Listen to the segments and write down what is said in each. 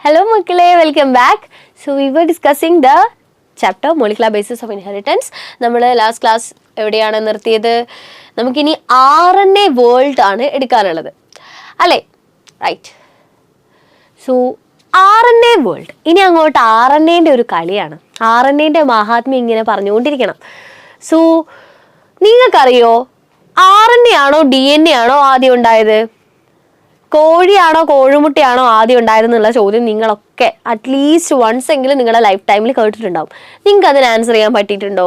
Hello Makale, welcome back. So we were discussing the chapter molecular basis of inheritance. നമ്മൾ last class എവിടെയാണ് നിർത്തിയത്? നമുക്കിനി RNA world ആണ് എടുക്കാനുള്ളത് അല്ലേ? റൈറ്റ്. സോ RNA വേൾഡ്, ഇനി അങ്ങോട്ട് RNAൻ്റെ ഒരു കളിയാണ്. RNAൻ്റെ മഹാത്മ്യം ഇങ്ങനെ പറഞ്ഞുകൊണ്ടിരിക്കണം. സോ നിങ്ങൾക്കറിയോ RNA ആണോ DNA ആണോ ആദ്യം ഉണ്ടായത്? കോഴിയാണോ കോഴിമുട്ടയാണോ ആദ്യം ഉണ്ടായിരുന്നുള്ള ചോദ്യം നിങ്ങളൊക്കെ അറ്റ്ലീസ്റ്റ് വൺസ് എങ്കിലും നിങ്ങളുടെ ലൈഫ് ടൈമിൽ കേട്ടിട്ടുണ്ടാവും. നിങ്ങൾക്ക് അതിന് ആൻസർ ചെയ്യാൻ പറ്റിയിട്ടുണ്ടോ?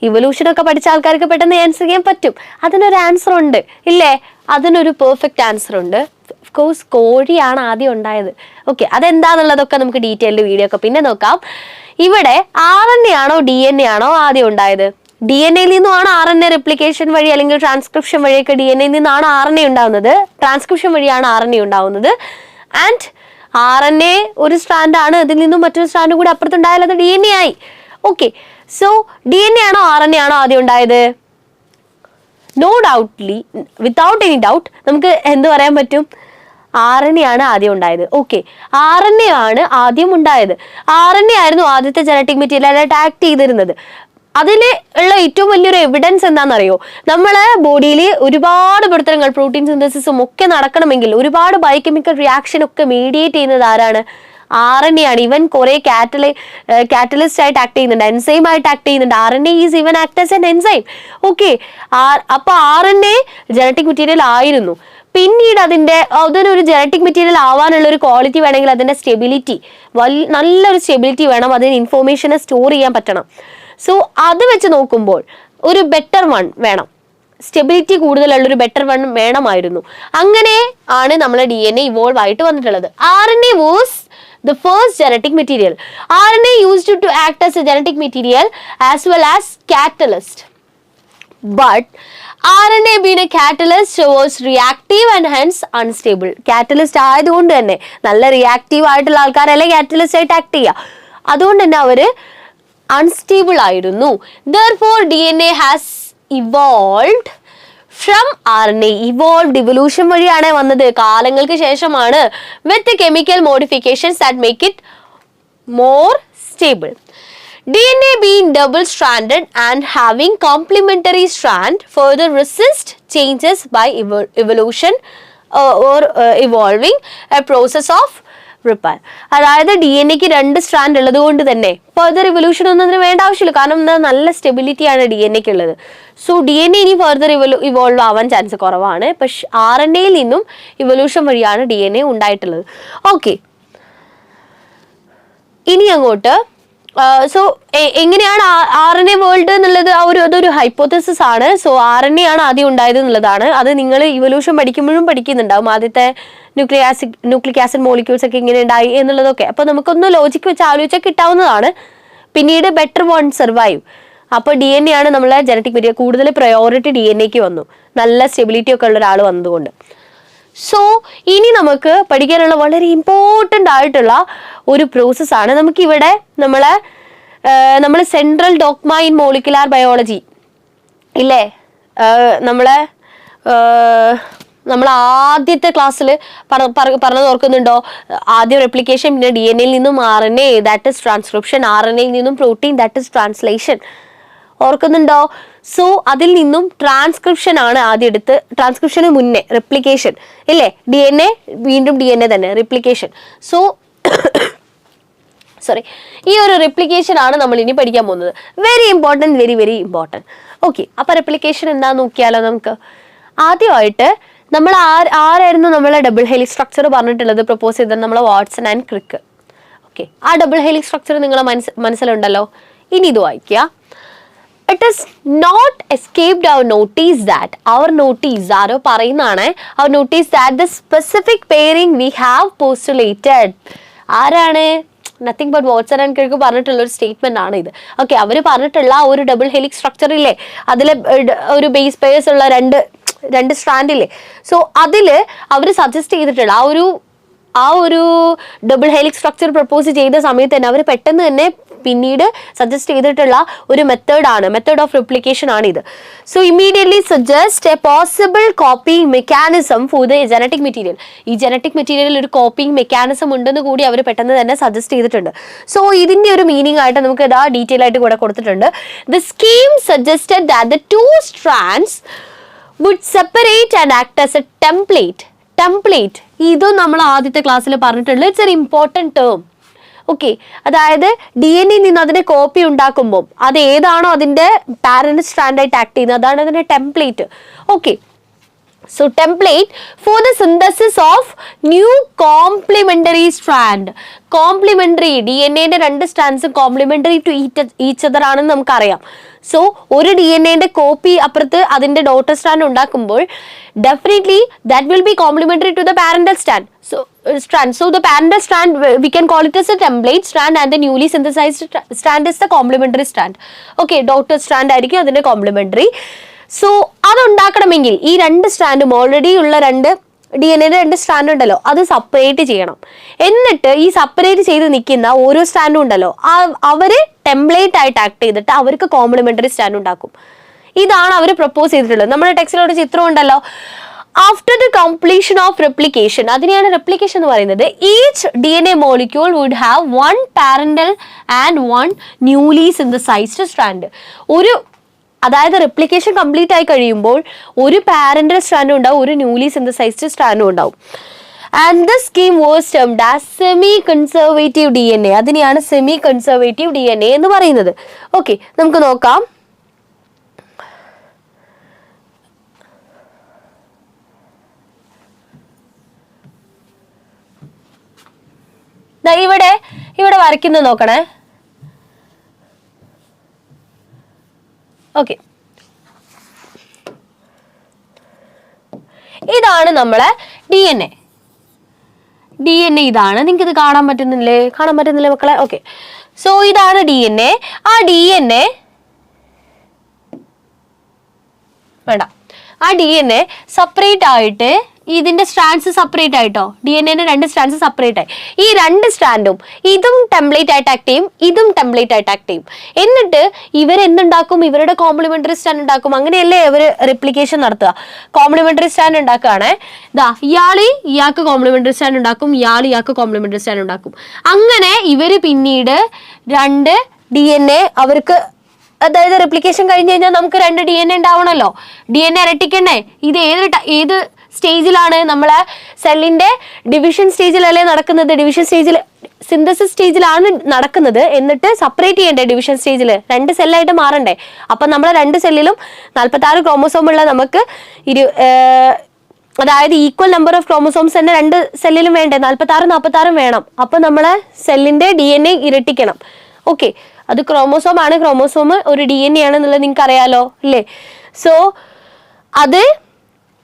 ഇവല്യൂഷനൊക്കെ പഠിച്ച ആൾക്കാർക്ക് പെട്ടെന്ന് ആൻസർ ചെയ്യാൻ പറ്റും. അതിനൊരു ആൻസർ ഉണ്ട് ഇല്ലേ? അതിനൊരു പെർഫെക്റ്റ് ആൻസർ ഉണ്ട്. ഓഫ്കോഴ്സ് കോഴിയാണ് ആദ്യം ഉണ്ടായത്. ഓക്കെ, അതെന്താന്നുള്ളതൊക്കെ നമുക്ക് ഡീറ്റെയിൽഡ് വീഡിയോ ഒക്കെ പിന്നെ നോക്കാം. ഇവിടെ RNA ആണോ DNA ആണോ ആദ്യം ഉണ്ടായത്? DNA നിന്നുമാണ് RNA റെപ്ലിക്കേഷൻ വഴി അല്ലെങ്കിൽ ട്രാൻസ്ക്രിപ്ഷൻ വഴിയൊക്കെ DNA നിന്നാണ് RNA ഉണ്ടാവുന്നത്. ട്രാൻസ്ക്രിപ്ഷൻ വഴിയാണ് RNA ഉണ്ടാവുന്നത്. ആൻഡ് RNA ഒരു സ്ട്രാൻഡ് ആണ്, അതിൽ നിന്നും മറ്റൊരു സ്ട്രാൻഡ് കൂടി അപ്പുറത്തുണ്ടായാൽ അത് DNA ആയി. ഓക്കെ, സോ DNA ആണോ RNA ആണോ ആദ്യം ഉണ്ടായത്? നോ ഡൗട്ട്ലി, വിത്തൗട്ട് എനി ഡൗട്ട് നമുക്ക് എന്ത് പറയാൻ പറ്റും? RNA ആണ് ആദ്യം ഉണ്ടായത്. ഓക്കെ, RNA ആണ് ആദ്യം ഉണ്ടായത്. RNA ആയിരുന്നു ആദ്യത്തെ ജനറ്റിക് മെറ്റീരിയൽ ആയിട്ട് ആക്ട് ചെയ്തിരുന്നത്. അതിന് ഉള്ള ഏറ്റവും വലിയൊരു എവിഡൻസ് എന്താണെന്നറിയോ? നമ്മളെ ബോഡിയിൽ ഒരുപാട് പ്രവർത്തനങ്ങൾ, പ്രോട്ടീൻ സിന്തസിസും ഒക്കെ നടക്കണമെങ്കിൽ ഒരുപാട് ബയോകെമിക്കൽ റിയാക്ഷൻ ഒക്കെ മീഡിയേറ്റ് ചെയ്യുന്നത് ആരാണ്? RNA ആണ്. ഇവൻ കുറെ കാറ്റലിസ്റ്റ് ആയിട്ട് ആക്ട് ചെയ്യുന്നുണ്ട്, എൻസൈം ആയിട്ട് ആക്ട് ചെയ്യുന്നുണ്ട്. RNA is even act as an enzyme. Okay, അപ്പൊ RNA ജനറ്റിക് മെറ്റീരിയൽ ആയിരുന്നു. പിന്നീട് അതിനൊരു ജനറ്റിക് മെറ്റീരിയൽ ആവാനുള്ള ഒരു ക്വാളിറ്റി വേണമെങ്കിൽ അതിന്റെ സ്റ്റെബിലിറ്റി, നല്ലൊരു സ്റ്റെബിലിറ്റി വേണം, അതിന് ഇൻഫോർമേഷനെ സ്റ്റോർ ചെയ്യാൻ പറ്റണം. സോ അത് വെച്ച് നോക്കുമ്പോൾ ഒരു ബെറ്റർ വൺ വേണം, സ്റ്റെബിലിറ്റി കൂടുതലുള്ള ഒരു ബെറ്റർ വൺ വേണമായിരുന്നു. അങ്ങനെ ആണ് നമ്മളെ DNA ഇവോൾവ് ആയിട്ട് വന്നിട്ടുള്ളത്. RNA was the first genetic material. RNA used to act as a genetic material as well as catalyst. But RNA being a catalyst was reactive and hence unstable. Catalyst ആയതുകൊണ്ട് തന്നെ നല്ല reactive ആയിട്ടുള്ള ആൾക്കാരല്ലേ catalyst ആയിട്ട് act ചെയ്യുക. അതുകൊണ്ട് തന്നെ അവര് അൺസ്റ്റേബിൾ ആയിരുന്നു. Therefore DNA has evolved from RNA. Evolution വഴിയാണ് വന്നത്, കാലങ്ങൾക്ക് ശേഷമാണ്, with chemical modifications that make it more stable. DNA being double stranded and having complementary strand further resist changes by evolution or evolving a process of repair. അതായത് DNA-ക്ക് 2 strand ഉള്ളത് കൊണ്ട് തന്നെ further evolution ഒന്നും അതിന് വേണ്ട ആവശ്യമില്ല. കാരണം എന്താ, നല്ല സ്റ്റെബിലിറ്റിയാണ് DNA-ക്ക് ഉള്ളത്. സോ DNA ഇനി ഫർദർ ഇവോൾവ് ആവാൻ ചാൻസ് കുറവാണ്. പക്ഷെ RNA-യിൽ നിന്നും ഇവല്യൂഷൻ വഴിയാണ് DNA ഉണ്ടായിട്ടുള്ളത്. ഓക്കെ, ഇനി അങ്ങോട്ട് സോ എങ്ങനെയാണ് RNA വേൾഡ് എന്നുള്ളത് അതൊരു ഹൈപ്പോത്തസിസ് ആണ്. സോ RNA ആണ് ആദ്യം ഉണ്ടായത് എന്നുള്ളതാണ്. അത് നിങ്ങൾ ഇവല്യൂഷൻ പഠിക്കുമ്പോഴും പഠിക്കുന്നുണ്ടാവും. ആദ്യത്തെ ന്യൂക്ലിക് ആസിഡ് മോളിക്യൂൾസ് ഒക്കെ ഇങ്ങനെ ഉണ്ടായി എന്നുള്ളതൊക്കെ. അപ്പൊ നമുക്കൊന്ന് ലോജിക്ക് വെച്ച് ആലോചിച്ചാൽ കിട്ടാവുന്നതാണ്. പിന്നീട് ബെറ്റർ വൺ സർവൈവ്. അപ്പൊ DNA ആണ് നമ്മളെ ജനറ്റിക് മെറ്റീരിയൽ, കൂടുതൽ പ്രയോറിറ്റി DNA-ക്ക് വന്നു, നല്ല സ്റ്റെബിലിറ്റി ഒക്കെ ഉള്ള ഒരാൾ വന്നതുകൊണ്ട്. സോ ഇനി നമുക്ക് പഠിക്കാനുള്ള വളരെ ഇമ്പോർട്ടൻ്റ് ആയിട്ടുള്ള ഒരു പ്രോസസ്സാണ് നമുക്കിവിടെ നമ്മൾ central dogma in molecular biology ഇല്ലേ? നമ്മൾ ആദ്യത്തെ ക്ലാസ്സിൽ പറഞ്ഞത് ഓർക്കുന്നുണ്ടോ? ആദ്യം റെപ്ലിക്കേഷൻ, പിന്നെ DNA-യിൽ നിന്നും RNA, ദാറ്റ് ഇസ് ട്രാൻസ്ക്രിപ്ഷൻ. RNA-യിൽ നിന്നും പ്രോട്ടീൻ, ദാറ്റ് ഇസ് ട്രാൻസ്ലേഷൻ. ഓർക്കുന്നുണ്ടോ? സോ അതിൽ നിന്നും ട്രാൻസ്ക്രിപ്ഷൻ ആണ് ആദ്യം എടുത്ത്, ട്രാൻസ്ക്രിപ്ഷന് മുന്നേ റെപ്ലിക്കേഷൻ ഇല്ലേ? DNA വീണ്ടും DNA തന്നെ, റെപ്ലിക്കേഷൻ. സോ ഈ ഒരു റെപ്ലിക്കേഷൻ ആണ് നമ്മൾ ഇനി പഠിക്കാൻ പോകുന്നത്. Very important, very very important. Okay, അപ്പൊ റെപ്ലിക്കേഷൻ എന്താന്ന് നോക്കിയാലോ നമുക്ക്. ആദ്യമായിട്ട് നമ്മൾ ആരായിരുന്നു നമ്മളെ ഡബിൾ ഹെലിക്സ് സ്ട്രക്ചർ പറഞ്ഞിട്ടുള്ളത്, പ്രപ്പോസ് ചെയ്തത് നമ്മളെ വാട്സൺ ആൻഡ് ക്രിക്ക്. ഓക്കെ, ആ ഡബിൾ ഹെലിക്സ് സ്ട്രക്ചർ നിങ്ങളെ മനസ്സിലുണ്ടല്ലോ. ഇനി ഇത് വായിക്കുക. It is not escaped our notice that our notice ആരോ പറയുന്നതാണ്, our notice that the specific pairing we have postulated. ആരാണ്? Nothing but Watson and Crick പറഞ്ഞിട്ടുള്ള ഒരു സ്റ്റേറ്റ്മെന്റ് ആണ് ഇത്. ഓക്കെ, അവർ പറഞ്ഞിട്ടുള്ള ഒരു ഡബിൾ ഹെലിക്സ് സ്ട്രക്ചർ ഇല്ലേ, അതിലെ ഒരു ബേസ് പെയർസ് ഉള്ള രണ്ട് സ്ട്രാൻഡ് ഇല്ലേ, സോ അതില് അവർ സജസ്റ്റ് ചെയ്തിട്ടുള്ള ആ ഒരു ആ ഒരു ഡബിൾ ഹെലിക്സ് സ്ട്രക്ചർ പ്രപ്പോസ് ചെയ്ത സമയത്ത് തന്നെ അവർ പെട്ടെന്ന് തന്നെ പിന്നീട് സജസ്റ്റ് ചെയ്തിട്ടുള്ള ഒരു മെത്തേഡ് ഓഫ് റിപ്ലിക്കേഷൻ ആണ് ഇത്. So immediately suggest A possible coping mechanism for the genetic material. ഈ ജനറ്റിക് മെറ്റീരിയലിൽ ഒരു കോപ്പിംഗ് മെക്കാനിസം ഉണ്ടെന്ന് കൂടി അവർ പെട്ടെന്ന് തന്നെ സജസ്റ്റ് ചെയ്തിട്ടുണ്ട്. സോ ഇതിന്റെ ഒരു മീനിങ് ആയിട്ട് നമുക്ക് ഇതാ ഡീറ്റെയിൽ ആയിട്ട് കൂടെ കൊടുത്തിട്ടുണ്ട്. The scheme suggested that the 2 strands would separate and act as a template. ഇതും നമ്മൾ ആദ്യത്തെ ക്ലാസ്സിൽ പറഞ്ഞിട്ടുള്ളത്. It's an important term. Okay, അതായത് DNA നിന്ന് അതിന്റെ കോപ്പി ഉണ്ടാക്കുമ്പോൾ അത് ഏതാണോ അതിന്റെ പാരന്റ് സ്ട്രാൻഡായിട്ട് ആക്ട് ചെയ്യുന്നത് അതാണ് അതിന്റെ template. Okay, so template for the synthesis of new complementary strand. Complementary DNA-ന്റെ 2 സ്ട്രാൻഡ്സും കോംപ്ലിമെന്ററി ടു ഈച്ച് അതർ ആണെന്ന് നമുക്കറിയാം. സോ ഒരു DNA-ന്റെ കോപ്പി അപ്പുറത്ത് അതിന്റെ ഡോട്ടർ സ്ട്രാൻഡ് ഉണ്ടാക്കുമ്പോൾ definitely that will be complementary to the parental strand. So the parental strand we can call it as a template strand and the newly synthesized strand is the complementary strand. Okay, daughter strand ആയിരിക്കും അതിന്റെ complementary. So അത് ഉണ്ടാക്കണമെങ്കിൽ ഈ 2 സ്ട്രാൻഡും already ഉള്ള DNA-യുടെ 2 strand ഉണ്ടല്ലോ അത് separate ചെയ്യണം. എന്നിട്ട് ഈ സെപ്പറേറ്റ് ചെയ്ത് നിൽക്കുന്ന ഓരോ സ്ട്രാൻഡും ഉണ്ടല്ലോ അവര് ടെംപ്ലേറ്റ് ആയിട്ട് ആക്ട് ചെയ്തിട്ട് അവർക്ക് കോംപ്ലിമെന്ററി സ്ട്രാൻഡ് ഉണ്ടാക്കും. ഇതാണ് അവർ പ്രപ്പോസ് ചെയ്തിട്ടുള്ളത്. നമ്മുടെ ടെക്സ്റ്റിലൊരു ചിത്രം ഉണ്ടല്ലോ. After the completion of replication, അതിനെയാണ് റെപ്ലിക്കേഷൻ എന്ന് പറയുന്നത്. Each DNA molecule would have 1 parental and 1 newly synthesized strand. അതായത് റെപ്ലിക്കേഷൻ കംപ്ലീറ്റ് ആയി കഴിയുമ്പോൾ ഒരു പാരന്റൽ സ്ട്രാൻഡും ഉണ്ടാവും, ഒരു ന്യൂലി സിന്തസൈസ്ഡ് സ്ട്രാൻഡും ഉണ്ടാവും. And the scheme was termed as semi conservative DNA. അതിനെയാണ് സെമി കൺസർവേറ്റീവ് DNA എന്ന് പറയുന്നത്. ഓക്കെ, നമുക്ക് നോക്കാം. ഇവിടെ വരയ്ക്കുന്നത് നോക്കണേ. ഓക്കെ, ഇതാണ് നമ്മളെ DNA. ഇതാണ്. നിങ്ങൾക്ക് ഇത് കാണാൻ പറ്റുന്നില്ലേ മക്കളെ? ഓക്കെ, സോ ഇതാണ് DNA. ആ DNA സെപ്പറേറ്റ് ആയിട്ട് ഇതിന്റെ സ്ട്രാൻഡ്സ് സെപ്പറേറ്റ് ആയിട്ടോ, DNA-ന്റെ 2 സ്ട്രാൻഡ്സ് സെപ്പറേറ്റ് ആയി. ഈ 2 സ്ട്രാൻഡും ഇതും ടെംപ്ലേറ്റ് ആയിട്ട് ആക്ട് ചെയ്യും, ഇതും ടെംപ്ലേറ്റ് ആയിട്ട് ആക്ട് ചെയ്യും. എന്നിട്ട് ഇവരെന്തുണ്ടാക്കും? ഇവരുടെ കോംപ്ലിമെന്ററി സ്ട്രാൻഡ് ഉണ്ടാക്കും. അങ്ങനെയല്ലേ ഇവർ റിപ്ലിക്കേഷൻ നടത്തുക. കോംപ്ലിമെന്ററി സ്ട്രാൻഡ് ഉണ്ടാക്കുകയാണ്. ഇയാൾക്ക് കോംപ്ലിമെന്ററി സ്ട്രാൻഡ് ഉണ്ടാക്കും, ഇയാൾക്ക് കോംപ്ലിമെന്ററി സ്ട്രാൻഡ് ഉണ്ടാക്കും. അങ്ങനെ ഇവര് പിന്നീട് 2 DNA അവർക്ക്, അതായത് റിപ്ലിക്കേഷൻ കഴിഞ്ഞ് കഴിഞ്ഞാൽ നമുക്ക് 2 DNA ഉണ്ടാവണമല്ലോ. DNA ഇരട്ടിക്കണ്ടേ? ഇത് ഏത് സ്റ്റേജിലാണ്? നമ്മളെ സെല്ലിന്റെ ഡിവിഷൻ സ്റ്റേജിലല്ലേ നടക്കുന്നത്? ഡിവിഷൻ സ്റ്റേജിൽ, സിന്തസിസ് സ്റ്റേജിലാണ് നടക്കുന്നത്. എന്നിട്ട് സെപ്പറേറ്റ് ചെയ്യണ്ടേ ഡിവിഷൻ സ്റ്റേജിൽ? 2 സെല്ലായിട്ട് മാറണ്ടേ? അപ്പൊ നമ്മളെ 2 സെല്ലിലും 46 ക്രോമോസോം ഉള്ള നമുക്ക് അതായത് ഈക്വൽ നമ്പർ ഓഫ് ക്രോമോസോംസ് തന്നെ 2 സെല്ലിലും വേണ്ടേ? 46 വേണം. അപ്പൊ നമ്മളെ സെല്ലിന്റെ DNA ഇരട്ടിക്കണം. ഓക്കെ, അത് ക്രോമോസോം ആണ്. ക്രോമോസോം ഒരു DNA ആണെന്നുള്ളത് നിങ്ങൾക്ക് അറിയാലോ അല്ലേ? സോ അത്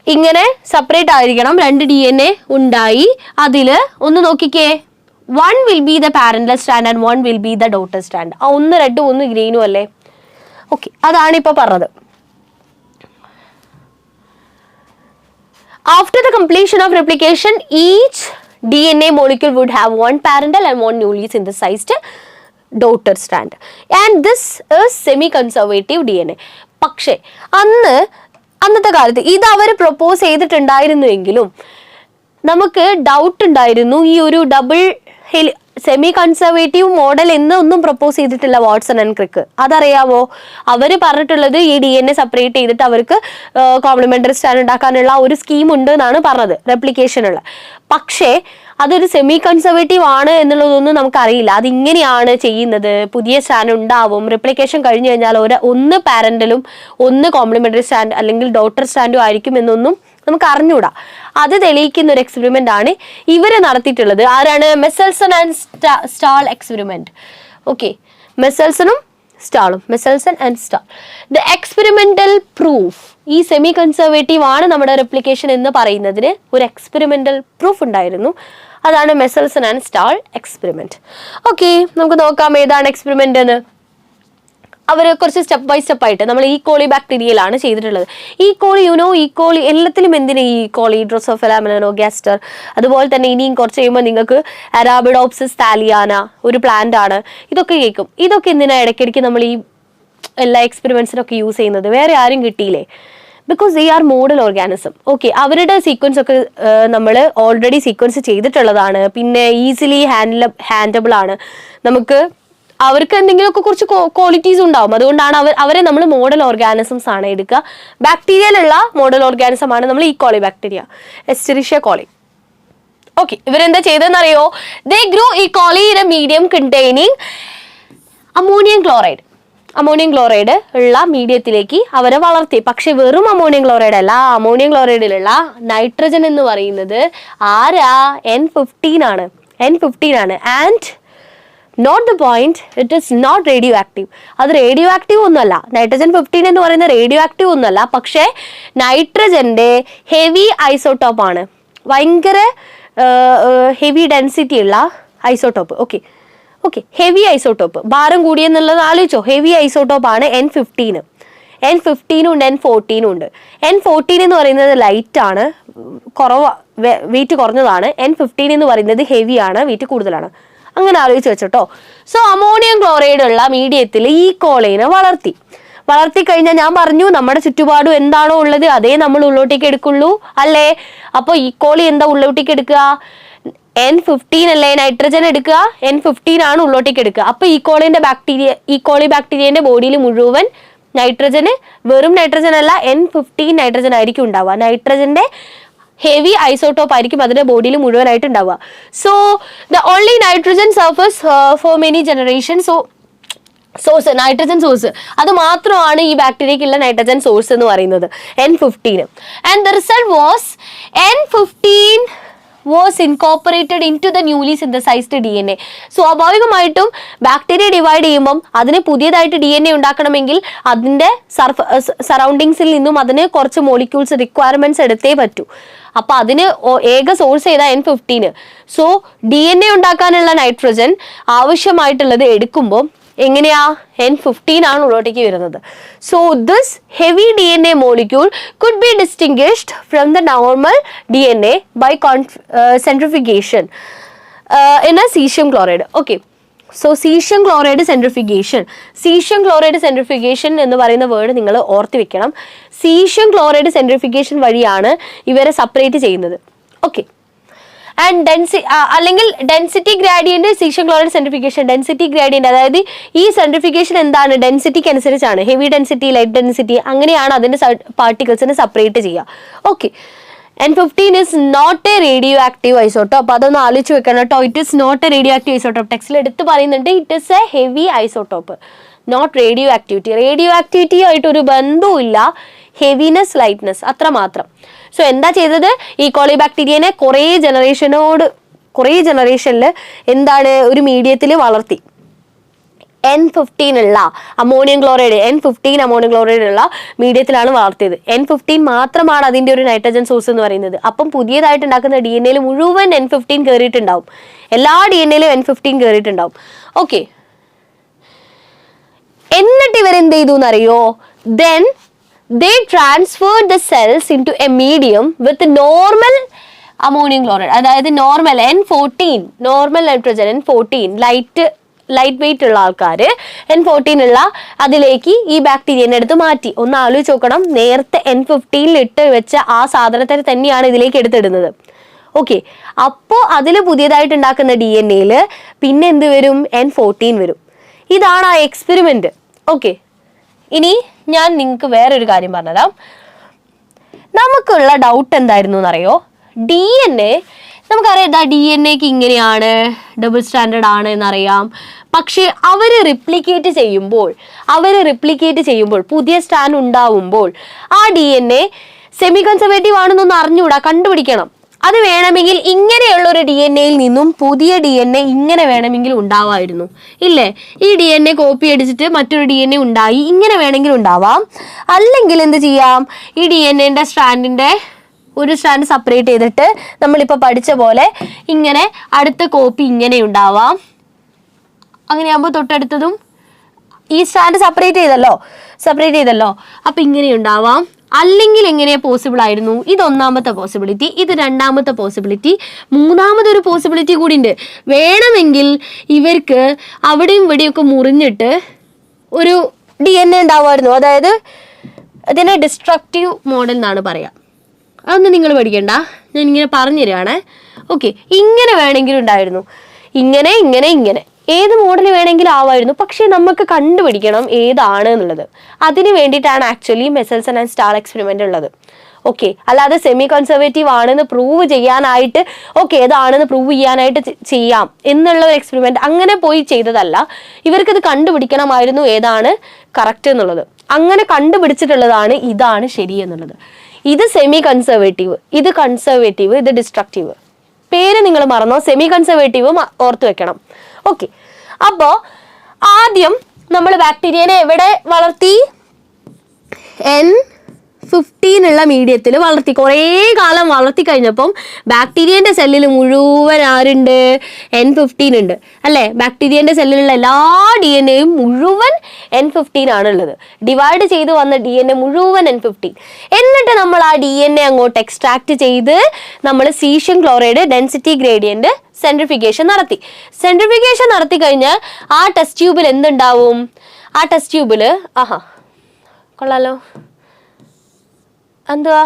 ഇങ്ങനെ സെപ്പറേറ്റ് ആയിരിക്കണം. 2 DNA ഉണ്ടായി. അതില് ഒന്ന് നോക്കിക്കേ, 1 will be the parental strand and 1 will be the daughter strand. ആ 1 റെഡും 1 ഗ്രീനും അല്ലേ? ഓക്കെ, അതാണ് ഇപ്പൊ പറഞ്ഞത്. After the completion of replication, each DNA molecule would have 1 parental and 1 newly synthesized daughter strand. And this is semi-conservative DNA. പക്ഷേ അന്നത്തെ കാലത്ത് ഇത് അവർ പ്രപ്പോസ് ചെയ്തിട്ടുണ്ടായിരുന്നുവെങ്കിലും നമുക്ക് ഡൗട്ട് ഉണ്ടായിരുന്നു. ഈ ഒരു ഡബിൾ സെമി കൺസർവേറ്റീവ് മോഡൽ എന്നൊന്നും പ്രപ്പോസ് ചെയ്തിട്ടില്ല വാട്സൺ ആൻഡ് ക്രിക്ക്. അതറിയാവോ? അവർ പറഞ്ഞിട്ടുള്ളത് ഈ DNA സെപ്പറേറ്റ് ചെയ്തിട്ട് അവർക്ക് കോംപ്ലിമെന്ററി സ്ട്രാൻഡ് ഉണ്ടാക്കാനുള്ള ഒരു സ്കീം ഉണ്ട് എന്നാണ് പറഞ്ഞത്, റെപ്ലിക്കേഷനുള്ള. പക്ഷേ അതൊരു സെമി കൺസർവേറ്റീവ് ആണ് എന്നുള്ളതൊന്നും നമുക്കറിയില്ല. അതിങ്ങനെയാണ് ചെയ്യുന്നത്, പുതിയ സ്ട്രാൻഡ് ഉണ്ടാവും, റിപ്ലിക്കേഷൻ കഴിഞ്ഞു കഴിഞ്ഞാൽ 1 പാരന്റലും 1 കോംപ്ലിമെന്ററി സ്ട്രാൻഡ് അല്ലെങ്കിൽ ഡോട്ടർ സ്ട്രാൻഡും ആയിരിക്കും എന്നൊന്നും നമുക്ക് അറിഞ്ഞൂടാ. അത് തെളിയിക്കുന്ന ഒരു എക്സ്പെരിമെന്റ് ആണ് ഇവര് നടത്തിയിട്ടുള്ളത്. ആരാണ്? മെസൽസൺ and stall experiment. Okay, മെസൽസൺ and stall. The experimental proof, ഈ സെമി കൺസർവേറ്റീവ് ആണ് നമ്മുടെ റെപ്ലിക്കേഷൻ എന്ന് പറയുന്നതിന് ഒരു എക്സ്പെരിമെന്റൽ പ്രൂഫ് ഉണ്ടായിരുന്നു. അതാണ് മെസൽസൺ ആൻഡ് സ്റ്റാൾ എക്സ്പെരിമെന്റ്. ഓക്കെ, നമുക്ക് നോക്കാം ഏതാണ് എക്സ്പെരിമെന്റ് എന്ന്. അവർ കുറച്ച് സ്റ്റെപ്പ് ബൈ സ്റ്റെപ്പ് ആയിട്ട് നമ്മൾ ഈ കോളി ബാക്ടീരിയയിലാണ് ചെയ്തിട്ടുള്ളത്. ഈ കോളി ഈ കോളി എല്ലാത്തിലും എന്തിനാ ഈ കോളി ഡ്രോസോഫില മെലനോഗാസ്റ്റർ, അതുപോലെ തന്നെ ഇനിയും കുറച്ച് കഴിയുമ്പോൾ നിങ്ങൾക്ക് അറാബിഡോപ്സിസ് താലിയാന ഒരു പ്ലാന്റ് ആണ്, ഇതൊക്കെ കേൾക്കും. ഇതൊക്കെ എന്തിനാ ഇടയ്ക്കിടയ്ക്ക് നമ്മൾ ഈ എല്ലാ എക്സ്പെരിമെന്റ്സിനൊക്കെ യൂസ് ചെയ്യുന്നത്? വേറെ ആരും കിട്ടിയില്ലേ? Because they are model organism. Okay, അവരുടെ സീക്വൻസ് ഒക്കെ നമ്മൾ ഓൾറെഡി സീക്വൻസ് ചെയ്തിട്ടുള്ളതാണ്, പിന്നെ ഈസിലി ഹാൻഡബിൾ ആണ്. നമുക്ക് അവർക്ക് എന്തെങ്കിലുമൊക്കെ കുറച്ച് ക്വാളിറ്റീസ് ഉണ്ടാവും, അതുകൊണ്ടാണ് അവരെ നമ്മൾ മോഡൽ ഓർഗാനിസംസ് ആണ് എടുക്കുക. ബാക്ടീരിയയിലുള്ള മോഡൽ ഓർഗാനിസം ആണ് നമ്മൾ E coli bacteria, Escherichia coli. Okay, ഇവരെന്താ ചെയ്തതെന്നറിയോ? They grew E coli in a medium containing ammonium chloride. Ammonium chloride ഉള്ള മീഡിയത്തിലേക്ക് അവരെ വളർത്തി. പക്ഷെ വെറും അമോണിയം ക്ലോറൈഡ് അല്ല, അമോണിയം ക്ലോറൈഡിലുള്ള നൈട്രജൻ എന്ന് പറയുന്നത് ആരാ? N15 ആണ്. N15 ആണ്. And note the point, it is not radioactive. അത് റേഡിയോ ആക്റ്റീവ് ഒന്നുമല്ല. നൈട്രജൻ 15 എന്ന് പറയുന്നത് റേഡിയോ ആക്റ്റീവ് ഒന്നുമല്ല, പക്ഷേ നൈട്രജന്റെ ഹെവി ഐസോട്ടോപ്പ് ആണ്. ഭയങ്കര ഹെവി ഡെൻസിറ്റി ഉള്ള ഐസോട്ടോപ്പ്. ഓക്കെ, ഹെവി ഐസോട്ടോപ്പ്, ഭാരം കൂടിയെന്നുള്ളത് ആലോചിച്ചോ. ഹെവി ഐസോട്ടോപ്പ് ആണ് N15. N15 ഉണ്ട്, N14 ഉണ്ട്. N14 എന്ന് പറയുന്നത് ലൈറ്റ് ആണ്, വെയിറ്റ് കുറഞ്ഞതാണ്. N15 എന്ന് പറയുന്നത് ഹെവി ആണ്, വെയിറ്റ് കൂടുതലാണ്. അങ്ങനെ ആലോചിച്ച് വെച്ചോട്ടോ. സോ അമോണിയം ക്ലോറൈഡ് ഉള്ള മീഡിയത്തിൽ ഈ കോളീനെ വളർത്തി കഴിഞ്ഞാൽ ഞാൻ പറഞ്ഞു നമ്മുടെ ചുറ്റുപാടും എന്താണോ ഉള്ളത് അതേ നമ്മൾ ഉള്ളോട്ടേക്ക് എടുക്കുള്ളൂ അല്ലേ? അപ്പോൾ ഈ കോളി എന്താ ഉള്ളോട്ടേക്ക് എടുക്കുക? N15 അല്ലേ നൈട്രജൻ എടുക്കുക, N15 ആണ് ഉള്ളോട്ടേക്ക് എടുക്കുക. അപ്പൊ ഈ കോളി ബാക്ടീരിയന്റെ ബോഡിയിൽ മുഴുവൻ നൈട്രജന്, വെറും നൈട്രജൻ അല്ല, N15 നൈട്രജൻ ആയിരിക്കും ഉണ്ടാവുക. നൈട്രജന്റെ ഹെവി ഐസോട്ടോപ്പ് ആയിരിക്കും അതിന്റെ ബോഡിയിൽ മുഴുവനായിട്ട് ഉണ്ടാവുക. So the only nitrogen surface for many generation. Source nitrogen source അത് മാത്രമാണ് ഈ ബാക്ടീരിയക്കുള്ള നൈട്രജൻ സോഴ്സ് എന്ന് പറയുന്നത്, N15. And the result was N15 was incorporated into the newly synthesized DNA. സ്വാഭാവികമായിട്ടും ബാക്ടീരിയ ഡിവൈഡ് ചെയ്യുമ്പം അതിന് പുതിയതായിട്ട് DNA ഉണ്ടാക്കണമെങ്കിൽ അതിൻ്റെ സറൗണ്ടിങ്സിൽ നിന്നും അതിന് കുറച്ച് മോളിക്യൂൾസ് റിക്വയർമെന്റ്സ് എടുത്തേ പറ്റൂ. അപ്പൊ അതിന് ഏക സോഴ്സ് ചെയ്ത N15. സോ DNA ഉണ്ടാക്കാനുള്ള നൈട്രജൻ ആവശ്യമായിട്ടുള്ളത് എടുക്കുമ്പോൾ എങ്ങനെയാ? N15 ആണ് ഉള്ളോട്ടേക്ക് വരുന്നത്. So this heavy DNA molecule could be distinguished from the normal DNA by centrifugation in a caesium chloride. Okay, so caesium chloride centrifugation എന്ന് പറയുന്ന വേർഡ് നിങ്ങൾ ഓർത്ത് വെക്കണം. സീഷ്യം ക്ലോറൈഡ് സെൻട്രിഫിക്കേഷൻ വഴിയാണ് ഇവരെ സെപ്പറേറ്റ് ചെയ്യുന്നത്. ഓക്കെ, ആൻഡ് അല്ലെങ്കിൽ density gradient caesium chloride സെൻട്രിഫിക്കേഷൻ, density gradient, അതായത് ഈ സെൻട്രിഫിക്കേഷൻ എന്താണ്? ഡെൻസിറ്റിക്ക് അനുസരിച്ചാണ്, ഹെവി ഡെൻസിറ്റി, ലൈറ്റ് ഡെൻസിറ്റി, അങ്ങനെയാണ് അതിന്റെ പാർട്ടിക്കിൾസിനെ സെപ്പറേറ്റ് ചെയ്യുക. Okay, N15 is not a radioactive isotope. അപ്പോൾ അതൊന്ന് ആലോചിച്ച് വെക്കണം കേട്ടോ. It is not a radioactive isotope. ടെക്സ്റ്റിൽ എടുത്ത് പറയുന്നുണ്ട് it is a heavy isotope, not radioactivity. Radioactivity ആയിട്ടൊരു ബന്ധവുമില്ല, ഹെവിനെസ്, ലൈറ്റ്നെസ്, അത്ര മാത്രം. സോ എന്താ ചെയ്തത്? ഈ കോളി ബാക്ടീരിയനെ കുറേ ജനറേഷനിൽ എന്താണ് ഒരു മീഡിയത്തിൽ വളർത്തി. N15 ഉള്ള അമോണിയം ക്ലോറൈഡ് ഉള്ള മീഡിയത്തിലാണ് വളർത്തിയത്. N15 മാത്രമാണ് അതിൻ്റെ ഒരു നൈട്രജൻ സോഴ്സ് എന്ന് പറയുന്നത്. അപ്പം പുതിയതായിട്ട് ഉണ്ടാക്കുന്ന DNA മുഴുവൻ N15 കയറിയിട്ടുണ്ടാവും. എല്ലാ DNA N15 കയറിയിട്ടുണ്ടാവും. ഓക്കെ, എന്നിട്ട് ഇവരെന്ത് ചെയ്തു എന്നറിയോ? Then they transferred the cells into a medium with normal ammonium chloride. അതായത് normal N14, normal nitrogen N14, light weight ഉള്ള ആൾക്കാർ N14 ഉള്ള അതിലേക്ക് ഈ ബാക്ടീരിയനെ എടുത്ത് മാറ്റി. ഒന്ന് ആലോചിച്ച് നോക്കണം, നേരത്തെ N15 ഇട്ട് വെച്ച ആ സാധനത്തെ തന്നെയാണ് ഇതിലേക്ക് എടുത്തിടുന്നത്. ഓക്കെ, അപ്പോൾ അതിൽ പുതിയതായിട്ട് ഉണ്ടാക്കുന്ന DNA പിന്നെ എന്ത് വരും? N14 വരും. ഇതാണ് ആ എക്സ്പെരിമെന്റ്. ഓക്കെ, ഇനി ഞാൻ നിങ്ങൾക്ക് വേറൊരു കാര്യം പറഞ്ഞുതരാം. നമുക്കുള്ള ഡൗട്ട് എന്തായിരുന്നു എന്നറിയോ? DNA നമുക്കറിയാം DNA ഇങ്ങനെയാണ്, ഡബിൾ സ്റ്റാൻഡേർഡ് ആണ് എന്നറിയാം. പക്ഷെ അവർ റിപ്ലിക്കേറ്റ് ചെയ്യുമ്പോൾ പുതിയ സ്റ്റാൻഡ് ഉണ്ടാവുമ്പോൾ ആ DNA സെമി കൺസർവേറ്റീവ് ആണെന്നൊന്ന് അറിഞ്ഞുകൂടാ, കണ്ടുപിടിക്കണം. അത് വേണമെങ്കിൽ ഇങ്ങനെയുള്ള ഒരു DNA നിന്നും പുതിയ DNA ഇങ്ങനെ വേണമെങ്കിൽ ഉണ്ടാവായിരുന്നു, ഇല്ലേ? ഈ DNA കോപ്പി അടിച്ചിട്ട് മറ്റൊരു DNA ഉണ്ടായി, ഇങ്ങനെ വേണമെങ്കിൽ ഉണ്ടാവാം. അല്ലെങ്കിൽ എന്ത് ചെയ്യാം? ഈ DNA സ്ട്രാൻഡിന്റെ ഒരു സ്റ്റാൻഡ് സെപ്പറേറ്റ് ചെയ്തിട്ട് നമ്മളിപ്പോൾ പഠിച്ച പോലെ ഇങ്ങനെ അടുത്ത കോപ്പി ഇങ്ങനെ ഉണ്ടാവാം. അങ്ങനെയാകുമ്പോൾ തൊട്ടടുത്തതും ഈ സ്റ്റാൻഡ് സെപ്പറേറ്റ് ചെയ്തല്ലോ. അപ്പൊ ഇങ്ങനെ ഉണ്ടാവാം. അല്ലെങ്കിൽ എങ്ങനെയാ പോസിബിൾ ആയിരുന്നു? ഇത് ഒന്നാമത്തെ പോസിബിലിറ്റി, ഇത് രണ്ടാമത്തെ പോസിബിലിറ്റി, മൂന്നാമതൊരു പോസിബിലിറ്റി കൂടി ഉണ്ട്. വേണമെങ്കിൽ ഇവർക്ക് അവിടെയും ഇവിടെയൊക്കെ മുറിഞ്ഞിട്ട് ഒരു DNA ഉണ്ടാവുമായിരുന്നു. അതായത് ഇതിനെ ഡിസ്ട്രക്റ്റീവ് മോഡൽ എന്നാണ് പറയാം. അതൊന്നും നിങ്ങൾ പഠിക്കണ്ട, ഞാൻ ഇങ്ങനെ പറഞ്ഞു തരികയാണ്. ഓക്കെ, ഇങ്ങനെ വേണമെങ്കിലും ഉണ്ടായിരുന്നു, ഇങ്ങനെ ഏത് മോഡൽ വേണമെങ്കിലും ആവായിരുന്നു. പക്ഷെ നമുക്ക് കണ്ടുപിടിക്കണം ഏതാണ് എന്നുള്ളത്. അതിന് വേണ്ടിയിട്ടാണ് ആക്ച്വലി മെസൽസൺ ആൻഡ് സ്റ്റാർ എക്സ്പെരിമെന്റ് ഉള്ളത്. ഓക്കെ, അല്ലാതെ സെമി കൺസർവേറ്റീവ് ആണെന്ന് പ്രൂവ് ചെയ്യാനായിട്ട്, ഓക്കെ ഏതാണെന്ന് പ്രൂവ് ചെയ്യാനായിട്ട് ചെയ്യാം എന്നുള്ള ഒരു എക്സ്പെരിമെന്റ് അങ്ങനെ പോയി ചെയ്തതല്ല. ഇവർക്കത് കണ്ടുപിടിക്കണമായിരുന്നു ഏതാണ് കറക്റ്റ് എന്നുള്ളത്. അങ്ങനെ കണ്ടുപിടിച്ചിട്ടുള്ളതാണ് ഇതാണ് ശരി എന്നുള്ളത്. ഇത് സെമി കൺസർവേറ്റീവ്, ഇത് കൺസർവേറ്റീവ്, ഇത് ഡിസ്ട്രക്റ്റീവ്. പേര് നിങ്ങൾ മറന്നോ? സെമി കൺസർവേറ്റീവും ഓർത്തു വെക്കണം. ഓക്കെ, അപ്പോൾ ആദ്യം നമ്മൾ ബാക്ടീരിയനെ എവിടെ വളർത്തി? N15 ഉള്ള മീഡിയത്തിൽ വളർത്തി. കുറേ കാലം വളർത്തി കഴിഞ്ഞപ്പം ബാക്ടീരിയന്റെ സെല്ലിൽ മുഴുവൻ ആരുണ്ട്? N15 ഉണ്ട് അല്ലേ? ബാക്ടീരിയന്റെ സെല്ലിലുള്ള എല്ലാ DNA-യും മുഴുവൻ N15 ആണുള്ളത്. ഡിവൈഡ് ചെയ്ത് വന്ന DNA മുഴുവൻ N15. എന്നിട്ട് നമ്മൾ ആ DNA അങ്ങോട്ട് എക്സ്ട്രാക്ട് ചെയ്ത് നമ്മൾ സീഷ്യം ക്ലോറൈഡ് ഡെൻസിറ്റി ഗ്രേഡിയന്റ് സെൻട്രിഫിക്കേഷൻ നടത്തി കഴിഞ്ഞ് ആ ടെസ്റ്റ് ട്യൂബിൽ എന്തുണ്ടാവും? ആ ടെസ്റ്റ് ട്യൂബിൽ കൊള്ളാലോ, എന്തുവാ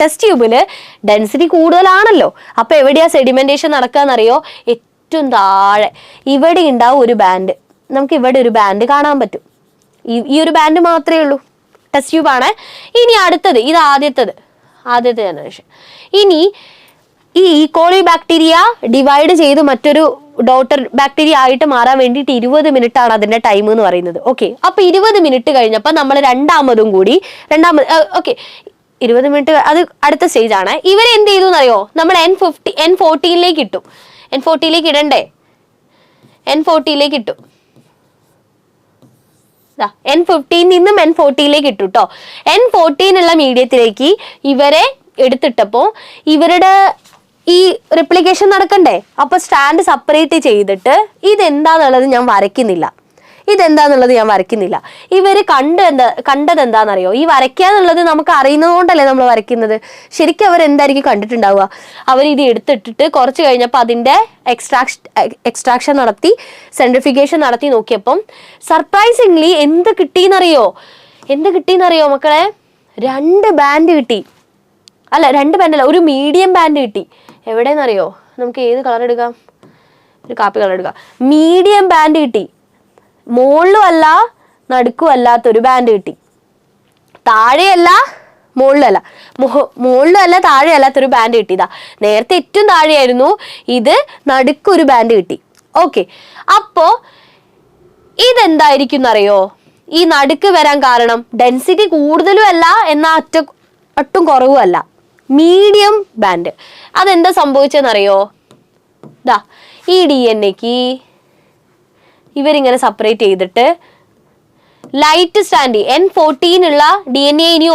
ടെസ്റ്റ് ട്യൂബില് ഡെൻസിറ്റി കൂടുതലാണല്ലോ. അപ്പൊ എവിടെയാ സെഡിമെന്റേഷൻ നടക്കാന്നറിയോ? ഏറ്റവും താഴെ ഇവിടെ ഉണ്ടാവും ഒരു ബാൻഡ്. നമുക്ക് ഇവിടെ ഒരു ബാൻഡ് കാണാൻ പറ്റും. ഈ ഒരു ബാൻഡ് മാത്രമേ ഉള്ളൂ. ടെസ്റ്റ് ട്യൂബ് ആണ്. ഇനി അടുത്തത്, ഇത് ആദ്യത്തെ ജനറേഷൻ. ഇനി ഈ ഈക്കോളി ബാക്ടീരിയ ഡിവൈഡ് ചെയ്ത് മറ്റൊരു ഡോട്ടർ ബാക്ടീരിയ ആയിട്ട് മാറാൻ വേണ്ടിയിട്ട് 20 മിനിറ്റ് ആണ് അതിന്റെ ടൈം എന്ന് പറയുന്നത്. ഓക്കെ, അപ്പൊ 20 മിനിറ്റ് കഴിഞ്ഞപ്പോൾ നമ്മൾ രണ്ടാമത് 20 മിനിറ്റ്, അത് അടുത്ത സ്റ്റേജ് ആണ്. ഇവരെ എന്ത് ചെയ്തു എന്നറിയോ? നമ്മൾ N14ലേക്ക് ഇട്ടു. N14ലേക്ക് ഇടണ്ടേ? N14ലേക്ക് ഇട്ടു. N15 നിന്നും N14ലേക്ക് ഇട്ടു കേട്ടോ. N14 ഉള്ള മീഡിയത്തിലേക്ക് ഇവരെ എടുത്തിട്ടപ്പോൾ ഇവരുടെ ഈ റിപ്ലിക്കേഷൻ നടക്കണ്ടേ? അപ്പൊ സ്റ്റാൻഡ് സെപ്പറേറ്റ് ചെയ്തിട്ട് ഇതെന്താന്നുള്ളത് ഞാൻ വരയ്ക്കുന്നില്ല. ഇവര് കണ്ടത് എന്താണെന്നറിയോ? ഈ വരയ്ക്കാന്നുള്ളത് നമുക്ക് അറിയുന്നതുകൊണ്ടല്ലേ നമ്മൾ വരയ്ക്കുന്നത്. ശരിക്കും അവർ എന്തായിരിക്കും കണ്ടിട്ടുണ്ടാവുക? അവർ ഇത് എടുത്തിട്ടിട്ട് കുറച്ച് കഴിഞ്ഞപ്പോൾ അതിന്റെ എക്സ്ട്രാക്ഷൻ നടത്തി സെൻട്രിഫിക്കേഷൻ നടത്തി നോക്കിയപ്പം സർപ്രൈസിംഗ്ലി എന്ത് കിട്ടിയെന്നറിയോ മക്കളെ? 2 ബാൻഡ് കിട്ടി. അല്ല, 2 ബാൻഡല്ല, ഒരു മീഡിയം ബാൻഡ് കിട്ടി. എവിടെയെന്നറിയോ? നമുക്ക് ഏത് കളർ എടുക്കാം? ഒരു കാപ്പി കളർ എടുക്കാം. മീഡിയം ബാൻഡ് കിട്ടി. മുകളിലും അല്ല നടുക്കും അല്ലാത്തൊരു ബാൻഡ് കിട്ടി. താഴെയല്ല മുകളിലും അല്ല താഴെ അല്ലാത്തൊരു ബാൻഡ് കിട്ടിയതാ. നേരത്തെ ഏറ്റവും താഴെയായിരുന്നു, ഇത് നടുക്കൊരു ബാൻഡ് കിട്ടി. ഓക്കെ, അപ്പോ ഇതെന്തായിരിക്കും എന്നറിയോ? ഈ നടുക്ക് വരാൻ കാരണം ഡെൻസിറ്റി കൂടുതലും അല്ല, എന്നാൽ ഒട്ടും കുറവും അല്ല, മീഡിയം ബാൻഡ്. അതെന്താ സംഭവിച്ചെന്നറിയോ? ഈ DNA-ക്ക് ഇവരിങ്ങനെ സെപ്പറേറ്റ് ചെയ്തിട്ട് ലൈറ്റ് സ്റ്റാൻഡ് N14 ഉള്ള DNA ഇനി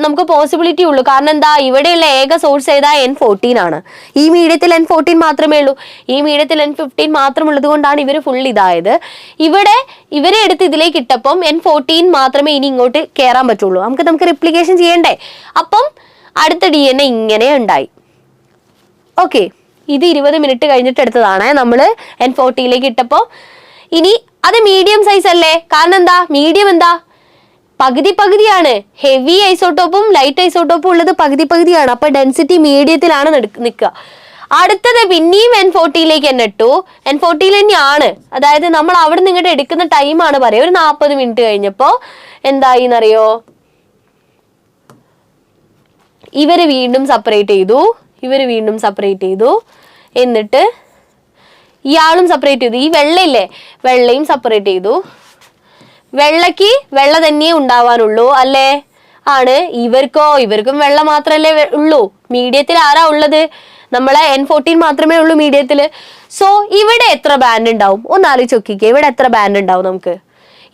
നമുക്ക് പോസിബിലിറ്റി ഉള്ളൂ. കാരണം എന്താ? ഇവിടെയുള്ള ഏക സോഴ്സ് ഏതാ? N14 ആണ്. ഈ മീഡിയത്തിൽ N14 മാത്രമേ ഉള്ളൂ. ഈ മീഡിയത്തിൽ N15 മാത്രം ഉള്ളത് കൊണ്ടാണ് ഇവർ ഫുൾ ഇതായത്. ഇവരെ എടുത്ത് ഇതിലേക്ക് ഇട്ടപ്പം N14 മാത്രമേ ഇനി ഇങ്ങോട്ട് കയറാൻ പറ്റുള്ളൂ. നമുക്ക് റിപ്ലിക്കേഷൻ ചെയ്യണ്ടേ? അപ്പം അടുത്ത DNA ഇങ്ങനെ ഉണ്ടായി. ഓക്കെ, ഇത് 20 മിനിറ്റ് കഴിഞ്ഞിട്ട് എടുത്തതാണ് നമ്മൾ N14ലേക്ക് ഇട്ടപ്പോൾ. ഇനി അത് മീഡിയം സൈസ് അല്ലേ? കാരണം എന്താ? മീഡിയം എന്താ? പകുതിയാണ്. ഹെവി ഐസോട്ടോപ്പും ലൈറ്റ് ഐസോട്ടോപ്പും ഉള്ളത് പകുതിയാണ്. അപ്പൊ ഡെൻസിറ്റി മീഡിയത്തിലാണ് നിൽക്കുക. അടുത്തത് പിന്നെയും N14ലേക്ക് തന്നെ ഇട്ടു. N14 തന്നെയാണ്. അതായത് നമ്മൾ അവിടെ നിന്ന് ഇങ്ങോട്ട് എടുക്കുന്ന ടൈമാണ് പറയാം. ഒരു 40 മിനിറ്റ് കഴിഞ്ഞപ്പോ എന്തായി എന്നറിയോ? ഇവര് വീണ്ടും സെപ്പറേറ്റ് ചെയ്തു. എന്നിട്ട് ഇയാളും സെപ്പറേറ്റ് ചെയ്തു. ഈ വെള്ളയില്ലേ, വെള്ളയും സെപ്പറേറ്റ് ചെയ്തു. വെള്ളക്ക് വെള്ള തന്നെ ഉണ്ടാവാനുള്ളൂ അല്ലേ? ആണ്. ഇവർക്കും വെള്ള മാത്രല്ലേ ഉള്ളൂ. മീഡിയത്തിൽ ആരാ ഉള്ളത്? നമ്മളെ N14 മാത്രമേ ഉള്ളൂ മീഡിയത്തിൽ. സോ ഇവിടെ എത്ര ബാൻഡ് ഉണ്ടാവും? ഒന്ന് ആലോചിച്ച് നോക്കിക്കേ. ഇവിടെ എത്ര ബാൻഡ് ഉണ്ടാവും നമുക്ക്?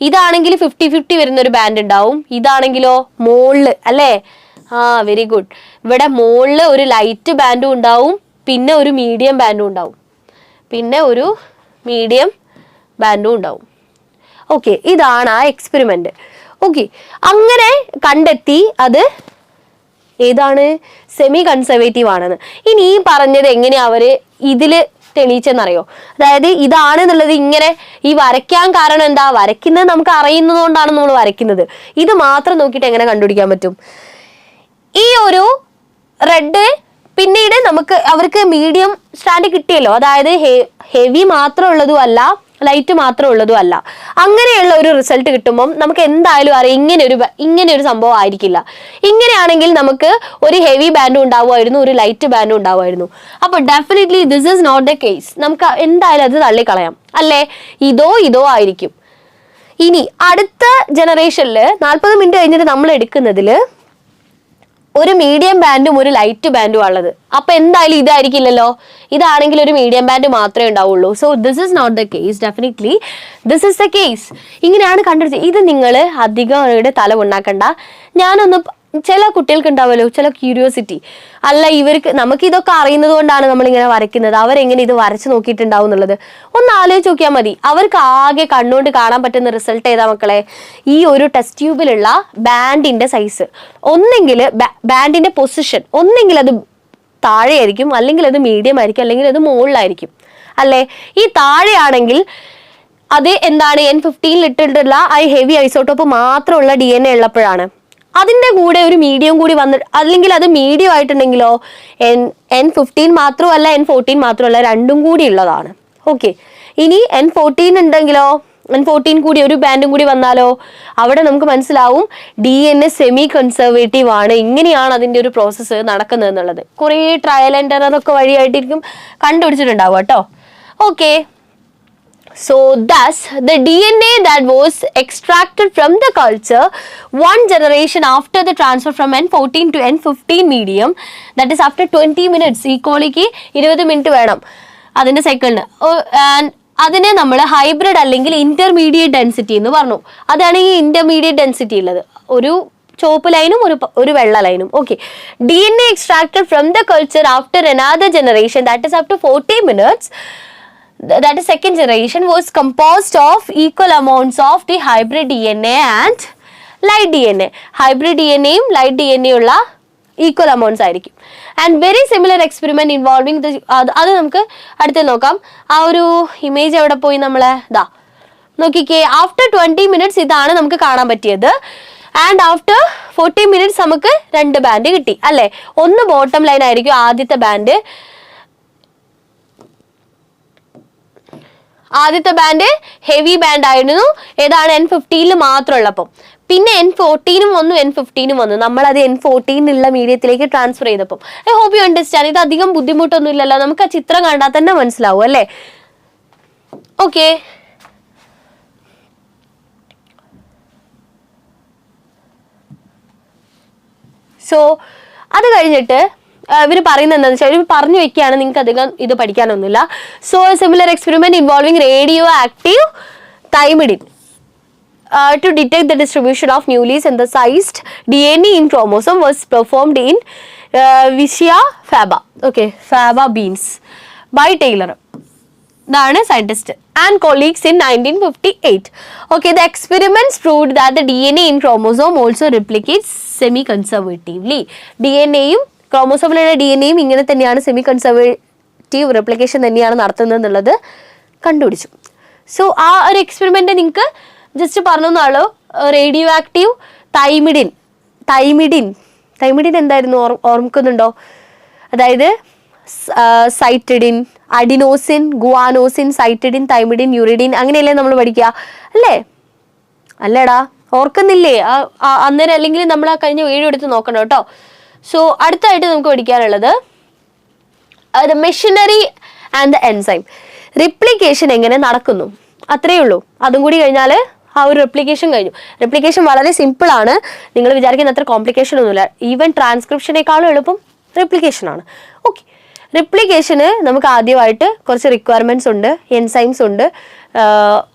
ഇതാണെങ്കിൽ 50-50 വരുന്ന ഒരു ബാൻഡ് ഉണ്ടാവും. ഇതാണെങ്കിലോ മോളില് അല്ലേ? Very good. ഇവിടെ മോളില് ഒരു ലൈറ്റ് ബാൻഡും ഉണ്ടാവും, പിന്നെ ഒരു മീഡിയം ബാൻഡും ഉണ്ടാവും. പിന്നെ ഒരു മീഡിയം ബാൻഡും ഉണ്ടാവും. ഓക്കെ, ഇതാണ് ആ എക്സ്പെരിമെന്റ്. ഓക്കെ, അങ്ങനെ കണ്ടെത്തി അത് ഏതാണ്, സെമി കൺസർവേറ്റീവ് ആണെന്ന്. ഇനി ഈ പറഞ്ഞത് എങ്ങനെയാ അവര് ഇതില് തെളിയിച്ചെന്നറിയോ? അതായത് ഇതാണ് എന്നുള്ളത് ഇങ്ങനെ ഈ വരയ്ക്കാൻ കാരണം എന്താ, വരയ്ക്കുന്നത് നമുക്ക് അറിയുന്നത് കൊണ്ടാണ് നമ്മൾ വരയ്ക്കുന്നത്. ഇത് മാത്രം നോക്കിയിട്ട് എങ്ങനെ കണ്ടുപിടിക്കാൻ പറ്റും? ഈ ഒരു റെഡ് പിന്നീട് അവർക്ക് മീഡിയം സ്റ്റാൻഡ് കിട്ടിയല്ലോ, അതായത് ഹെവി മാത്രം ഉള്ളതും അല്ല ലൈറ്റ് മാത്രം ഉള്ളതും അല്ല. അങ്ങനെയുള്ള ഒരു റിസൾട്ട് കിട്ടുമ്പം നമുക്ക് എന്തായാലും അറിയാം ഇങ്ങനെ ഒരു സംഭവം ആയിരിക്കില്ല. ഇങ്ങനെയാണെങ്കിൽ നമുക്ക് ഒരു ഹെവി ബാൻഡും ഉണ്ടാവുമായിരുന്നു, ഒരു ലൈറ്റ് ബാൻഡും ഉണ്ടാവുമായിരുന്നു. അപ്പോൾ definitely this is not the case. നമുക്ക് എന്തായാലും അത് തള്ളിക്കളയാം അല്ലേ, ഇതോ ആയിരിക്കും. ഇനി അടുത്ത ജനറേഷനിൽ 40 മിനിറ്റ് കഴിഞ്ഞിട്ട് നമ്മൾ എടുക്കുന്നതിൽ ഒരു മീഡിയം ബാൻഡും ഒരു ലൈറ്റ് ബാൻഡും ഉള്ളത്. അപ്പൊ എന്തായാലും ഇതായിരിക്കില്ലല്ലോ, ഇതാണെങ്കിൽ ഒരു മീഡിയം ബാൻഡ് മാത്രമേ ഉണ്ടാവുള്ളൂ. So this is not the case. Definitely this is the case. ഇങ്ങനെയാണ് കണ്ടുപിടിച്ചത്. ഇത് നിങ്ങൾ അധികം അവരുടെ തല ഉണ്ടാക്കണ്ട. ചില കുട്ടികൾക്ക് ഉണ്ടാവുമല്ലോ ചില ക്യൂരിയോസിറ്റി, അല്ല നമുക്ക് ഇതൊക്കെ അറിയുന്നത് കൊണ്ടാണ് നമ്മളിങ്ങനെ വരയ്ക്കുന്നത്, അവരെങ്ങനെ ഇത് വരച്ച് നോക്കിയിട്ടുണ്ടാവും എന്നുള്ളത് ഒന്ന് ആലോചിച്ച് നോക്കിയാൽ മതി. അവർക്ക് ആകെ കണ്ണുകൊണ്ട് കാണാൻ പറ്റുന്ന റിസൾട്ട് ഏതാ മക്കളെ? ഈ ഒരു ടെസ്റ്റ് ട്യൂബിലുള്ള ബാൻഡിന്റെ സൈസ്, ഒന്നെങ്കിൽ ബാൻഡിന്റെ പൊസിഷൻ, ഒന്നെങ്കിൽ അത് താഴെയായിരിക്കും, അല്ലെങ്കിൽ അത് മീഡിയം ആയിരിക്കും, അല്ലെങ്കിൽ അത് മുകളിലായിരിക്കും അല്ലേ. ഈ താഴെയാണെങ്കിൽ അത് എന്താണ്, N15 ഇട്ടിട്ടുള്ള ആ ഹെവി ഐസോട്ടോപ്പ് മാത്രമുള്ള DNA ഉള്ളപ്പോഴാണ്. അതിൻ്റെ കൂടെ ഒരു മീഡിയം കൂടി അല്ലെങ്കിൽ അത് മീഡിയം ആയിട്ടുണ്ടെങ്കിലോ N15 മാത്രമല്ല N14 മാത്രമല്ല, രണ്ടും കൂടി ഉള്ളതാണ്. ഓക്കെ, ഇനി N14 ഉണ്ടെങ്കിലോ, N14 കൂടി ഒരു ബാൻഡും കൂടി വന്നാലോ, അവിടെ നമുക്ക് മനസ്സിലാവും DNA സെമി കൺസർവേറ്റീവ് ആണ്. ഇങ്ങനെയാണ് അതിൻ്റെ ഒരു പ്രോസസ്സ് നടക്കുന്നത് എന്നുള്ളത്. കുറേ ട്രയൽ ആൻഡ് എറർ ഒക്കെ വഴിയായിട്ടിരിക്കും കണ്ടുപിടിച്ചിട്ടുണ്ടാവും കേട്ടോ. Okay, so thus the DNA that was extracted from the culture one generation after the transfer from N14 to N15 medium, that is after 20 minutes, ഈ കോളിക്ക് 20 മിനിറ്റ് വേണം അതിൻ്റെ സൈക്കിളിന്. അതിനെ നമ്മൾ ഹൈബ്രിഡ് അല്ലെങ്കിൽ ഇന്റർമീഡിയറ്റ് ഡെൻസിറ്റി എന്ന് പറഞ്ഞു. അതാണ് ഈ ഇന്റർമീഡിയറ്റ് ഡെൻസിറ്റി ഉള്ളത്, ഒരു ചുവപ്പ് ലൈനും ഒരു വെള്ള ലൈനും. Okay, DNA extracted from the culture after another generation, that is after 40 minutes, that is second generation, was composed of equal amounts of the hybrid DNA and light DNA. hybrid DNA യും light DNA ഉള്ള equal amounts ആയിരിക്കും. and very similar experiment involving the അത് നമുക്ക് അടുത്ത് നോക്കാം. ആ ഒരു image എവിടെ പോയി, നമ്മളെ നോക്കിക്കേ. ആഫ്റ്റർ 20 minutes ഇതാണ് നമുക്ക് കാണാൻ പറ്റിയത്. ആൻഡ് ആഫ്റ്റർ 40 minutes നമുക്ക് 2 ബാൻഡ് കിട്ടി അല്ലേ. ഒന്ന് ബോട്ടം ലൈൻ ആയിരിക്കും ആദ്യത്തെ ബാൻഡ്, ആദ്യത്തെ ബാൻഡ് ഹെവി ബാൻഡ് ആയിരുന്നു. ഏതാണ്, N15 മാത്രമുള്ളപ്പം. പിന്നെ N14 വന്നു, N15 വന്നു. നമ്മളത് N14 ഉള്ള മീഡിയത്തിലേക്ക് ട്രാൻസ്ഫർ ചെയ്തപ്പം. I hope you understand. ഇത് അധികം ബുദ്ധിമുട്ടൊന്നും ഇല്ലല്ലോ, നമുക്ക് ആ ചിത്രം കണ്ടാൽ തന്നെ മനസ്സിലാവും അല്ലേ. ഓക്കെ, സോ അത് കഴിഞ്ഞിട്ട് ഇവർ പറയുന്നത് എന്താണെന്ന് വെച്ചാൽ, ഇവർ പറഞ്ഞു വെക്കുകയാണ്, നിങ്ങൾക്ക് അധികം ഇത് പഠിക്കാനൊന്നുമില്ല. So similar experiment involving radioactive thymidine to detect the distribution of newly synthesized DNA in chromosome was performed in Vicia faba, faba beans by Taylor. ഇതാണ് scientist and colleagues in 1958. Okay, the experiments proved that the DNA in chromosome also replicates semi-conservatively. DNAയും ക്രോമോസോമിലുള്ള DNA-യും ഇങ്ങനെ തന്നെയാണ് semi conservative replication തന്നെയാണ് നടത്തുന്നത് എന്നുള്ളത് കണ്ടുപിടിച്ചു. So ആ ഒരു experiment നിങ്ങൾക്ക് ജസ്റ്റ് പറഞ്ഞാലോ, റേഡിയോ ആക്റ്റീവ് തൈമിഡിൻ എന്തായിരുന്നു ഓർമ്മിക്കുന്നുണ്ടോ? അതായത് സൈറ്റിഡിൻ, അഡിനോസിൻ, ഗുവാനോസിൻ, സൈറ്റിഡിൻ, തൈമിഡിൻ, യൂറിഡിൻ, അങ്ങനെയല്ലേ നമ്മൾ പഠിക്കുക അല്ലേ? അല്ലേടാ, ഓർക്കുന്നില്ലേ? അന്നേരം അല്ലെങ്കിൽ നമ്മൾ ആ കഴിഞ്ഞ വീഡിയോ എടുത്ത് നോക്കണം കേട്ടോ. സോ അടുത്തായിട്ട് നമുക്ക് പഠിക്കാനുള്ളത് machinery and the enzyme. Replication എങ്ങനെ നടക്കുന്നു, അത്രയേ ഉള്ളൂ. അതും കൂടി കഴിഞ്ഞാൽ ആ ഒരു റെപ്ലിക്കേഷൻ കഴിഞ്ഞു. റെപ്ലിക്കേഷൻ വളരെ സിമ്പിൾ ആണ്, നിങ്ങൾ വിചാരിക്കുന്ന അത്ര കോംപ്ലിക്കേഷൻ ഒന്നുമില്ല. ഈവൻ ട്രാൻസ്ക്രിപ്ഷനേക്കാളും എളുപ്പം റെപ്ലിക്കേഷൻ ആണ്. ഓക്കെ, റിപ്ലിക്കേഷന് നമുക്ക് ആദ്യമായിട്ട് കുറച്ച് റിക്വയർമെന്റ്സ് ഉണ്ട്, എൻസൈംസ് ഉണ്ട്,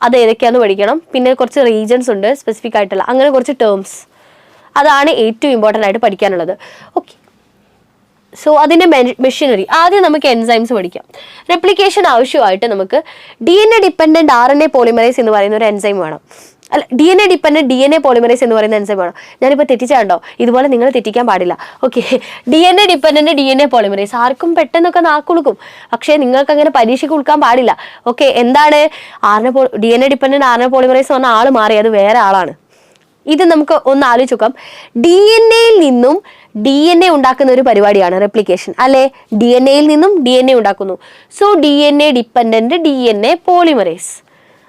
അത് ഏതൊക്കെയാണെന്ന് പഠിക്കണം. പിന്നെ കുറച്ച് റീജൻസ് ഉണ്ട് സ്പെസിഫിക് ആയിട്ടുള്ള, അങ്ങനെ കുറച്ച് ടേംസ്. അതാണ് ഏറ്റവും ഇമ്പോർട്ടൻ്റ് ആയിട്ട് പഠിക്കാനുള്ളത്. ഓക്കെ, സോ അതിൻ്റെ മെഷീനറി ആദ്യം നമുക്ക് എൻസൈംസ് പഠിക്കാം. റെപ്ലിക്കേഷൻ ആവശ്യമായിട്ട് നമുക്ക് DNA ഡിപ്പെൻഡൻറ്റ് RNA പോളിമറൈസ് എന്ന് പറയുന്ന ഒരു എൻസൈം വേണം. അല്ല, DNA ഡിപ്പെൻഡൻറ്റ് DNA പോളിമറൈസ് എന്ന് പറയുന്ന എൻസൈം വേണം. ഞാനിപ്പോൾ തെറ്റിച്ചാണ്ടോ? ഇതുപോലെ നിങ്ങൾ തെറ്റിക്കാൻ പാടില്ല. Okay, DNA dependent DNA polymerase ആർക്കും പെട്ടെന്നൊക്കെ നാക്കുളുക്കും, പക്ഷേ നിങ്ങൾക്ക് അങ്ങനെ പരീക്ഷയ്ക്ക് കൊടുക്കാൻ പാടില്ല. ഓക്കെ, എന്താണ് DNA ഡിപ്പെൻഡൻറ്റ് RNA പോളിമറൈസ് പറഞ്ഞ ആൾ മാറി, അത് വേറെ ആളാണ്. ഇത് നമുക്ക് ഒന്ന് ആലോചിച്ച് നോക്കാം. DNA-യിൽ നിന്നും DNA ഉണ്ടാക്കുന്ന ഒരു പരിപാടിയാണ് റെപ്ലിക്കേഷൻ, അല്ലെ? DNA-യിൽ നിന്നും DNA ഉണ്ടാക്കുന്നു. So DNA dependent DNA polymerase.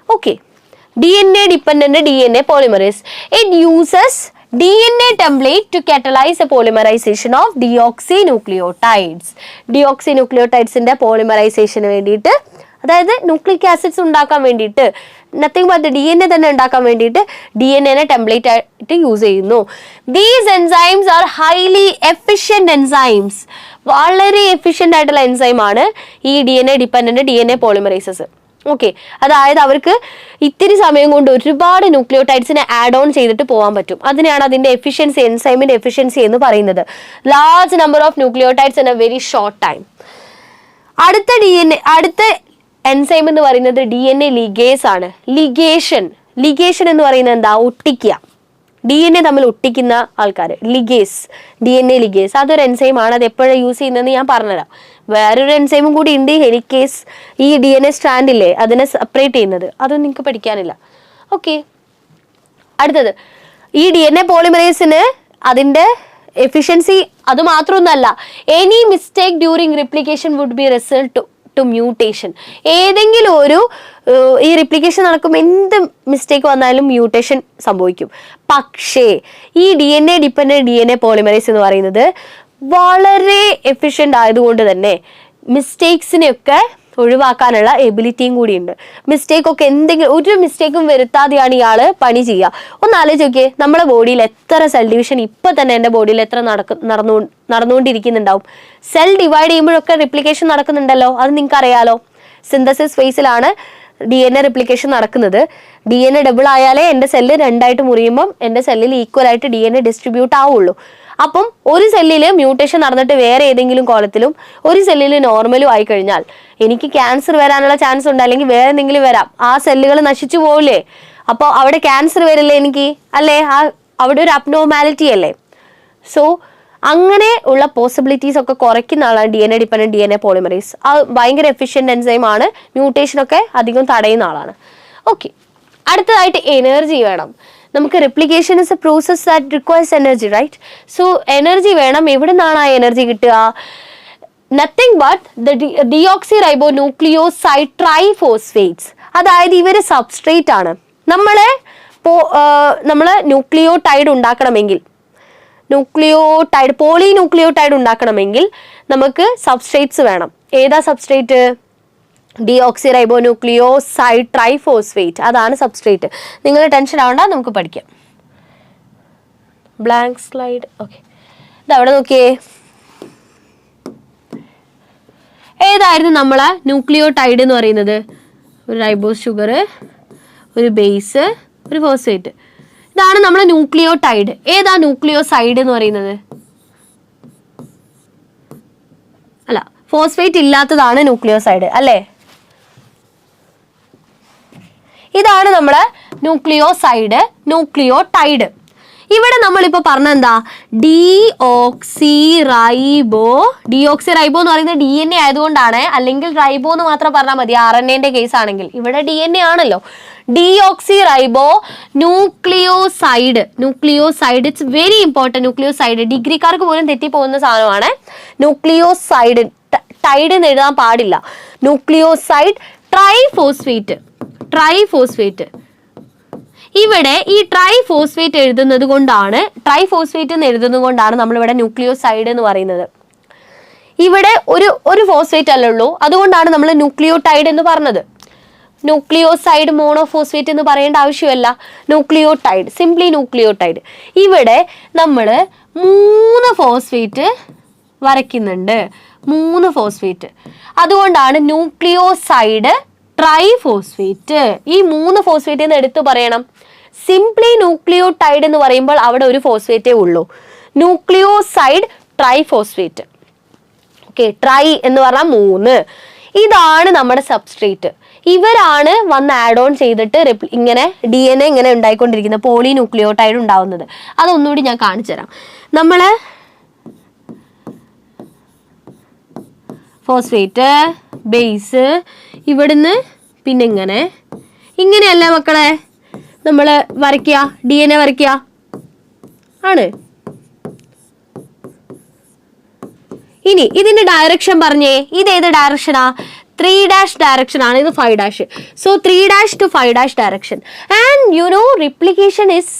Okay, DNA dependent DNA polymerase. It uses DNA template to catalyze the polymerization of deoxynucleotides. ഡിയോക്സിന്യൂക്ലിയോടൈഡ്സിന്റെ പോളിമറൈസേഷന് വേണ്ടിയിട്ട്, അതായത് ന്യൂക്ലിക് ആസിഡ്സ് ഉണ്ടാക്കാൻ വേണ്ടിയിട്ട്, നത്തിങ് ബട്ട് DNA തന്നെ ഉണ്ടാക്കാൻ വേണ്ടിയിട്ട് DNA-നെ ടെംപ്ലേറ്റ് ആയിട്ട് യൂസ് ചെയ്യുന്നു. These enzymes are highly efficient enzymes. വളരെ എഫിഷ്യൻ്റ് ആയിട്ടുള്ള എൻസൈമാണ് ഈ DNA dependent DNA polymerases. Okay, അതായത് അവർക്ക് ഇത്തിരി സമയം കൊണ്ട് ഒരുപാട് ന്യൂക്ലിയോടൈഡ്സിനെ ആഡ് ഓൺ ചെയ്തിട്ട് പോകാൻ പറ്റും. അതിനെയാണ് അതിൻ്റെ എഫിഷ്യൻസി, എൻസൈമിൻ്റെ എഫിഷ്യൻസി എന്ന് പറയുന്നത്. Large number of nucleotides in A very short time. അടുത്ത എൻസൈം എന്ന് പറയുന്നത് DNA ലിഗേസ് ആണ്. ലിഗേഷൻ എന്ന് പറയുന്നത് എന്താ? ഒട്ടിക്കുക. DNA തമ്മിൽ ഒട്ടിക്കുന്ന ആൾക്കാർ, DNA ലിഗേസ്, അതൊരു എൻസൈമാണ്. അത് എപ്പോഴാണ് യൂസ് ചെയ്യുന്നതെന്ന് ഞാൻ പറഞ്ഞുതരാം. വേറൊരു എൻസൈമും കൂടി ഉണ്ട്, ഹെലിക്കേസ്. ഈ DNA സ്ട്രാൻഡില്ലേ, അതിനെ സെപ്പറേറ്റ് ചെയ്യുന്നത്, അതൊന്നും നിങ്ങൾക്ക് പഠിക്കാനില്ല. ഓക്കെ, അടുത്തത് ഈ DNA പോളിമറേസിന് അതിൻ്റെ എഫിഷ്യൻസി അത് മാത്രമൊന്നുമല്ല. Any mistake during replication would be result to mutation. ഏതെങ്കിലും ഒരു ഈ റിപ്ലിക്കേഷൻ നടക്കുമ്പോൾ എന്ത് മിസ്റ്റേക്ക് വന്നാലും മ്യൂട്ടേഷൻ സംഭവിക്കും. പക്ഷേ ഈ DNA ഡിപ്പെൻഡൻറ്റ് DNA പോളിമറൈസ് എന്ന് പറയുന്നത് വളരെ എഫിഷ്യൻ്റ് ആയതുകൊണ്ട് തന്നെ മിസ്റ്റേക്സിനെയൊക്കെ ഒഴിവാക്കാനുള്ള എബിലിറ്റിയും കൂടിയുണ്ട്. മിസ്റ്റേക്കൊക്കെ ഒരു മിസ്റ്റേക്കും വരുത്താതെയാണ് ഇയാൾ പണി ചെയ്യുക. ഒന്ന് ആലോചിച്ച് നോക്കിയേ, നമ്മുടെ ബോഡിയിൽ എത്ര സെൽ ഡിവിഷൻ ഇപ്പം തന്നെ എൻ്റെ ബോഡിയിൽ എത്ര നടന്നുകൊണ്ടിരിക്കുന്നുണ്ടാവും. സെൽ ഡിവൈഡ് ചെയ്യുമ്പോഴൊക്കെ റിപ്ലിക്കേഷൻ നടക്കുന്നുണ്ടല്ലോ, അത് നിങ്ങൾക്ക് അറിയാലോ. സിന്തസിസ് ഫേസിലാണ് DNA റിപ്ലിക്കേഷൻ നടക്കുന്നത്. DNA ഡബിൾ ആയാലേ എൻ്റെ സെല്ല് രണ്ടായിട്ട് മുറിയുമ്പം എൻ്റെ സെല്ലിൽ ഈക്വൽ ആയിട്ട് DNA ഡിസ്ട്രിബ്യൂട്ട് ആവുള്ളൂ. അപ്പം ഒരു സെല്ലിൽ മ്യൂട്ടേഷൻ നടന്നിട്ട് വേറെ ഏതെങ്കിലും കോളത്തിലും ഒരു സെല്ലിൽ നോർമലും ആയി കഴിഞ്ഞാൽ എനിക്ക് ക്യാൻസർ വരാനുള്ള ചാൻസ് ഉണ്ട്, അല്ലെങ്കിൽ വേറെ എന്തെങ്കിലും വരാം. ആ സെല്ലുകൾ നശിച്ചു പോവില്ലേ? അപ്പോൾ അവിടെ ക്യാൻസർ വരില്ലേ എനിക്ക്, അല്ലേ? അവിടെ ഒരു അബ്നോർമാലിറ്റി അല്ലേ? സോ അങ്ങനെ ഉള്ള പോസിബിലിറ്റീസ് ഒക്കെ കുറയ്ക്കുന്ന ആളാണ് DNA ഡിപ്പെൻഡൻറ്റ് DNA പോളിമറേസ്. അത് ഭയങ്കര എഫിഷ്യൻ്റ് എൻസൈമാണ്, മ്യൂട്ടേഷനൊക്കെ അധികം തടയുന്ന ആളാണ്. ഓക്കെ, അടുത്തതായിട്ട് എനർജി വേണം. നമുക്ക് replication is a process that requires energy, right? So energy വേണം. എവിടെ നിന്നാണ് ആ എനർജി കിട്ടുക? Nothing but the deoxyribonucleoside triphosphates. അതായത് ഇവർ സബ്സ്ട്രേറ്റ് ആണ്. നമ്മൾ ന്യൂക്ലിയോടൈഡ് ഉണ്ടാക്കണമെങ്കിൽ, പോളിന്യൂക്ലിയോടൈഡ് ഉണ്ടാക്കണമെങ്കിൽ നമുക്ക് സബ്സ്ട്രേറ്റ്സ് വേണം. ഏതാ സബ്സ്ട്രേറ്റ്? ഡിയോക്സിറൈബോന്യൂക്ലിയോസൈഡ് ട്രൈഫോസ്ഫേറ്റ്, അതാണ് സബ്സ്ട്രേറ്റ്. നിങ്ങൾ ടെൻഷൻ ആവണ്ട, നമുക്ക് പഠിക്കാം. Blank slide. ഓക്കെ, ഇതവിടെ നോക്കിയേ, ഏതായിരുന്നു നമ്മളെ ന്യൂക്ലിയോടൈഡ് എന്ന് പറയുന്നത്? ഒരു റൈബോസ് ഷുഗർ, ഒരു ബേസ്, ഒരു ഫോസ്ഫേറ്റ്. ഇതാണ് നമ്മളെ ന്യൂക്ലിയോടൈഡ്. ഏതാ ന്യൂക്ലിയോസൈഡ് എന്ന് പറയുന്നത്? അല്ല, ഫോസ്ഫേറ്റ് ഇല്ലാത്തതാണ് ന്യൂക്ലിയോസൈഡ്, അല്ലേ? ഇതാണ് നമ്മളെ ന്യൂക്ലിയോസൈഡ്, ന്യൂക്ലിയോടൈഡ്. ഇവിടെ നമ്മളിപ്പോൾ പറഞ്ഞെന്താ? ഡിയോക്സിറൈബോ എന്ന് പറയുന്നത് DNA ആയതുകൊണ്ടാണ്. അല്ലെങ്കിൽ റൈബോ എന്ന് മാത്രം പറഞ്ഞാൽ മതി RNA-ന്റെ കേസ് ആണെങ്കിൽ. ഇവിടെ DNA ആണല്ലോ. Deoxyribonucleoside. It's very important. Nucleoside ഡിഗ്രിക്കാർക്ക് പോലും തെറ്റിപ്പോകുന്ന സാധനമാണ്. ന്യൂക്ലിയോസൈഡ് ടൈഡ് എന്ന് എഴുതാൻ പാടില്ല. Nucleoside triphosphate. ഇവിടെ ഈ ട്രൈഫോസ്ഫേറ്റ് എഴുതുന്നത് കൊണ്ടാണ് നമ്മളിവിടെ ന്യൂക്ലിയോസൈഡ് എന്ന് പറയുന്നത്. ഇവിടെ ഒരു ഫോസ്ഫേറ്റ് അല്ലേ ഉള്ളൂ, അതുകൊണ്ടാണ് നമ്മൾ ന്യൂക്ലിയോടൈഡ് എന്ന് പറഞ്ഞത്. ന്യൂക്ലിയോസൈഡ് മോണോഫോസ്ഫേറ്റ് എന്ന് പറയേണ്ട ആവശ്യമല്ല. Nucleotide, simply nucleotide. ഇവിടെ നമ്മൾ 3 ഫോസ്ഫേറ്റ് വരയ്ക്കുന്നുണ്ട്, 3 ഫോസ്ഫേറ്റ്. അതുകൊണ്ടാണ് ന്യൂക്ലിയോസൈഡ് ട്രൈഫോസ്ഫേറ്റ്. ഈ 3 ഫോസ്ഫേറ്റ് എന്ന് എടുത്തു പറയണം. സിംപ്ലി ന്യൂക്ലിയോടൈഡ് എന്ന് പറയുമ്പോൾ അവിടെ ഒരു ഫോസ്ഫേറ്റേ ഉള്ളൂ. Nucleoside triphosphate. ഓക്കെ, ട്രൈ എന്ന് പറഞ്ഞാൽ 3. ഇതാണ് നമ്മുടെ സബ്സ്ട്രേറ്റ്. ഇവരാണ് വന്ന് ആഡ് ഓൺ ചെയ്തിട്ട് ഇങ്ങനെ DNA ഇങ്ങനെ ഉണ്ടായിക്കൊണ്ടിരിക്കുന്നത്, പോളിന്യൂക്ലിയോടൈഡ് ഉണ്ടാവുന്നത്. അതൊന്നുകൂടി ഞാൻ കാണിച്ചു തരാം. നമ്മള് ഫോസ്ഫേറ്റ്, ബേസ്, ഇവിടുന്ന് പിന്നെ ഇങ്ങനെയല്ലേ മക്കളെ നമ്മൾ വരയ്ക്കുക, DNA വരയ്ക്കുക ആണ്. ഇനി ഇതിന്റെ ഡയറക്ഷൻ പറഞ്ഞേ, ഇത് ഏത് ഡയറക്ഷനാ? 3' ഡയറക്ഷൻ ആണ്, ഇത് 5'. So 3' to 5' direction. And you know replication is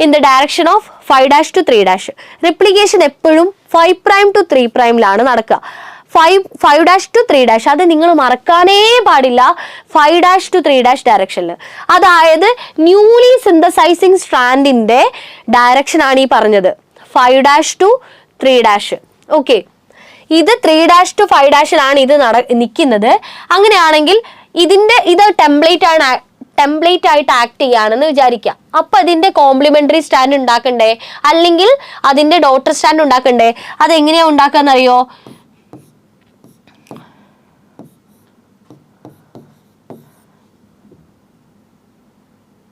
in the direction of 5' to 3'. Replication എപ്പോഴും 5' to 3'ലാണ് നടക്കുക. 5' to 3'. അത് നിങ്ങൾ മറക്കാനേ പാടില്ല. 5' to 3' ഡയറക്ഷനിൽ. അതായത് ന്യൂലി സിന്തസൈസിങ് സ്ട്രാൻഡിന്റെ ഡയറക്ഷൻ ആണ് ഈ പറഞ്ഞത്, 5' to 3'. ഓക്കെ, ഇത് 3' to 5'ലാണ് ഇത് നിൽക്കുന്നത്. അങ്ങനെയാണെങ്കിൽ ഇത് ടെംപ്ലേറ്റ് ആയിട്ട് ആക്ട് ചെയ്യാണെന്ന് വിചാരിക്കാം. അപ്പൊ അതിന്റെ കോംപ്ലിമെന്ററി സ്റ്റാൻഡ് ഉണ്ടാക്കണ്ടേ, അല്ലെങ്കിൽ അതിന്റെ ഡോട്ടർ സ്റ്റാൻഡ് ഉണ്ടാക്കണ്ടേ? അതെങ്ങനെയാ ഉണ്ടാക്കാന്നറിയോ?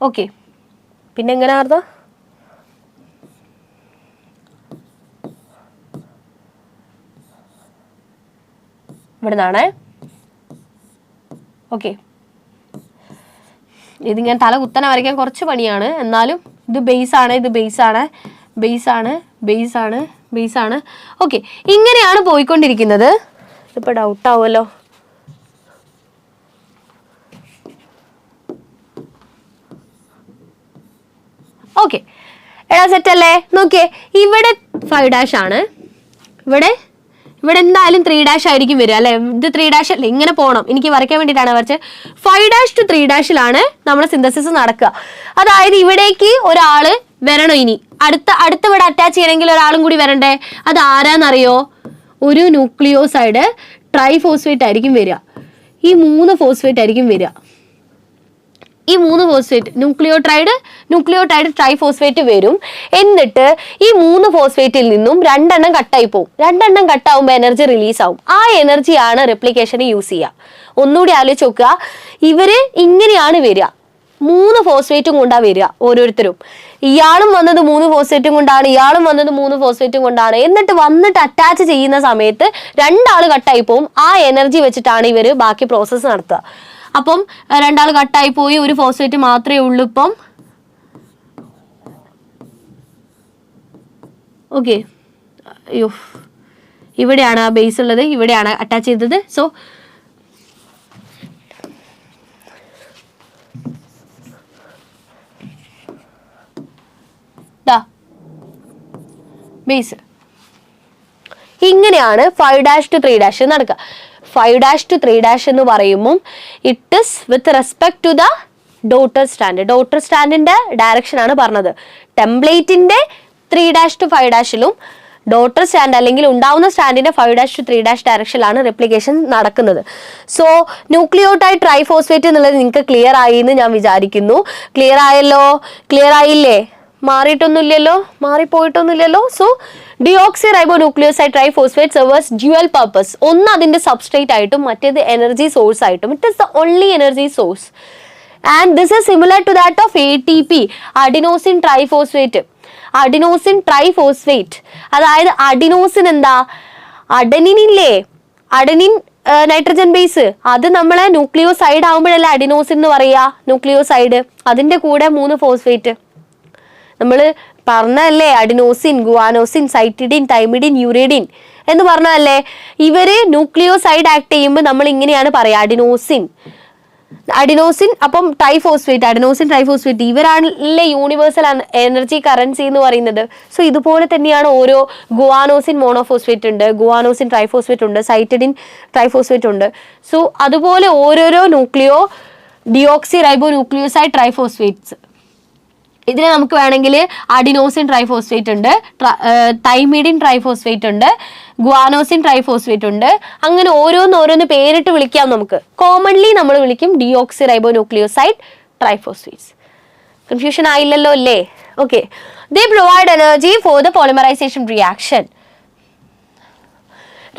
ഓക്കെ, പിന്നെ എങ്ങനെയായിരുന്നു? ഇവിടെ നിന്നാണ്. ഓക്കെ, ഇത് ഞാൻ തല കുത്തനെ വരയ്ക്കാൻ കുറച്ച് പണിയാണ്, എന്നാലും ഇത് ബേസ് ആണ്, ഇത് ബേസ് ആണ്, ബേസ് ആണ്, ബേസ് ആണ്, ബേസ് ആണ്. ഓക്കെ, ഇങ്ങനെയാണ് പോയിക്കൊണ്ടിരിക്കുന്നത്. ഇതിപ്പോൾ ഡൗട്ട് ആവുമല്ലോ. ഓക്കെ, എടാ സെറ്റ് അല്ലേ? നോക്കിയേ, ഇവിടെ 5' ആണ്, ഇവിടെ എന്തായാലും 3' ആയിരിക്കും വരിക അല്ലെ. ഇത് 3' അല്ലേ, ഇങ്ങനെ പോകണം. എനിക്ക് വരയ്ക്കാൻ വേണ്ടിയിട്ടാണ് വരച്ചത്. 5' to 3'ലാണ് നമ്മുടെ സിന്തസിസ് നടക്കുക. അതായത് ഇവിടേക്ക് ഒരാള് വരണം. ഇനി അടുത്ത ഇവിടെ അറ്റാച്ച് ചെയ്യണമെങ്കിൽ ഒരാളും കൂടി വരണ്ടേ. അത് ആരാന്നറിയോ? ഒരു ന്യൂക്ലിയോസൈഡ് ട്രൈഫോസ്ഫേറ്റ് ആയിരിക്കും വരിക. ഈ 3 ഫോസ്ഫേറ്റ് ആയിരിക്കും വരിക. ഈ 3 ഫോസ്ഫേറ്റ് ന്യൂക്ലിയോടൈഡ് ട്രൈഫോസ്ഫേറ്റ് വരും. എന്നിട്ട് ഈ 3 ഫോസ്ഫേറ്റിൽ നിന്നും 2 എണ്ണം കട്ടായി പോകും. 2 എണ്ണം കട്ടാവുമ്പോൾ എനർജി റിലീസ് ആവും. ആ എനർജിയാണ് റിപ്ലിക്കേഷന് യൂസ് ചെയ്യുക. ഒന്നുകൂടി ആലോചിച്ച് നോക്കുക, ഇവര് ഇങ്ങനെയാണ് വരിക. 3 ഫോസ്ഫേറ്റും കൊണ്ടാണ് വരിക ഓരോരുത്തരും. ഇയാളും വന്നത് 3 ഫോസ്ഫേറ്റും കൊണ്ടാണ്, ഇയാളും വന്നത് 3 ഫോസ്ഫേറ്റും കൊണ്ടാണ്. എന്നിട്ട് അറ്റാച്ച് ചെയ്യുന്ന സമയത്ത് 2 ആള് കട്ടായി പോകും. ആ എനർജി വെച്ചിട്ടാണ് ഇവര് ബാക്കി പ്രോസസ്സ് നടത്തുക. അപ്പം 2 ആള് കട്ടായി പോയി, ഒരു ഫോസ്ഫേറ്റ് മാത്രമേ ഉള്ളൂ ഇപ്പം. ഓക്കെ, അയ്യോ, ഇവിടെയാണ് ആ ബേസ് ഉള്ളത്, ഇവിടെയാണ് അറ്റാച്ച് ചെയ്തത്. സോ ബേസ് ഇങ്ങനെയാണ് 5' to 3' നടക്കുക. 5' to 3' എന്ന് പറയുമ്പോൾ it is with respect to the daughter strand. Daughter സ്റ്റാൻഡിന്റെ ഡയറക്ഷൻ ആണ് പറഞ്ഞത്. ടെംപ്ലേറ്റിന്റെ 3' to 5'ലും ഡോട്ടർ സ്റ്റാൻഡ് അല്ലെങ്കിൽ ഉണ്ടാവുന്ന സ്റ്റാൻഡിന്റെ 5' to 3' ഡയറക്ഷനിലാണ് റെപ്ലിക്കേഷൻ നടക്കുന്നത്. സോ ന്യൂക്ലിയോടൈഡ് ട്രൈഫോസ്ഫേറ്റ് എന്നുള്ളത് നിങ്ങൾക്ക് ക്ലിയർ ആയി എന്ന് ഞാൻ വിചാരിക്കുന്നു. ക്ലിയർ ആയല്ലോ? ക്ലിയർ ആയില്ലേ? മാറിയിട്ടൊന്നുമില്ലല്ലോ, മാറിപ്പോയിട്ടൊന്നുമില്ലല്ലോ. So deoxyribonucleoside triphosphate serves dual purpose. ഒന്ന് അതിന്റെ സബ്സ്ട്രേറ്റ് ആയിട്ടും മറ്റേത് എനർജി സോഴ്സ് ആയിട്ടും. It is the only energy source. And this is similar to that of ATP, adenosine triphosphate. Adenosine triphosphate അതായത് അഡിനോസിൻ എന്താ? അഡനിൻ ഇല്ലേ, അഡനിൻ നൈട്രജൻ ബേസ്, അത് നമ്മളെ ന്യൂക്ലിയോസൈഡ് ആകുമ്പോഴല്ലേ അഡിനോസിൻ എന്ന് പറയാ, ന്യൂക്ലിയോസൈഡ്. അതിന്റെ കൂടെ 3 ഫോസ്ഫേറ്റ് നമ്മൾ പറഞ്ഞല്ലേ, അഡിനോസിൻ, ഗുവാനോസിൻ, സൈറ്റിഡിൻ, തൈമിഡിൻ, യൂറിഡിൻ എന്ന് പറഞ്ഞല്ലേ. ഇവര് ന്യൂക്ലിയോസൈഡ് ആക്ട് ചെയ്യുമ്പോൾ നമ്മൾ ഇങ്ങനെയാണ് പറയാ, അഡിനോസിൻ. അപ്പം ട്രൈഫോസ്ഫേറ്റ്, അഡിനോസിൻ ട്രൈഫോസ്ഫേറ്റ്, ഇവരാണല്ലേ യൂണിവേഴ്സൽ എനർജി കറൻസി എന്ന് പറയുന്നത്. സോ ഇതുപോലെ തന്നെയാണ് ഓരോ ഗുവാനോസിൻ മോണോഫോസ്ഫേറ്റ് ഉണ്ട്, ഗുവാനോസിൻ ട്രൈഫോസ്ഫേറ്റ് ഉണ്ട്, സൈറ്റിഡിൻ ട്രൈഫോസ്ഫേറ്റ് ഉണ്ട്. സോ അതുപോലെ ഓരോരോ ഡിയോക്സിറൈബോന്യൂക്ലിയോസൈഡ് ട്രൈഫോസ്ഫേറ്റ്സ്. ഇതിന് നമുക്ക് വേണമെങ്കിൽ അഡിനോസിൻ ട്രൈഫോസ്ഫേറ്റ് ഉണ്ട്, തൈമിഡിൻ ട്രൈഫോസ്ഫേറ്റ് ഉണ്ട്, ഗുവാനോസിൻ ട്രൈഫോസ്ഫേറ്റ് ഉണ്ട്. അങ്ങനെ ഓരോന്ന് പേരിട്ട് വിളിക്കാം നമുക്ക്. കോമൺലി നമ്മൾ വിളിക്കും ഡിയോക്സിറൈബോന്യൂക്ലിയോസൈഡ് ട്രൈഫോസ്ഫേറ്റ്സ്. കൺഫ്യൂഷൻ ആയില്ലല്ലോ അല്ലേ? Okay, they provide energy for the polymerization reaction.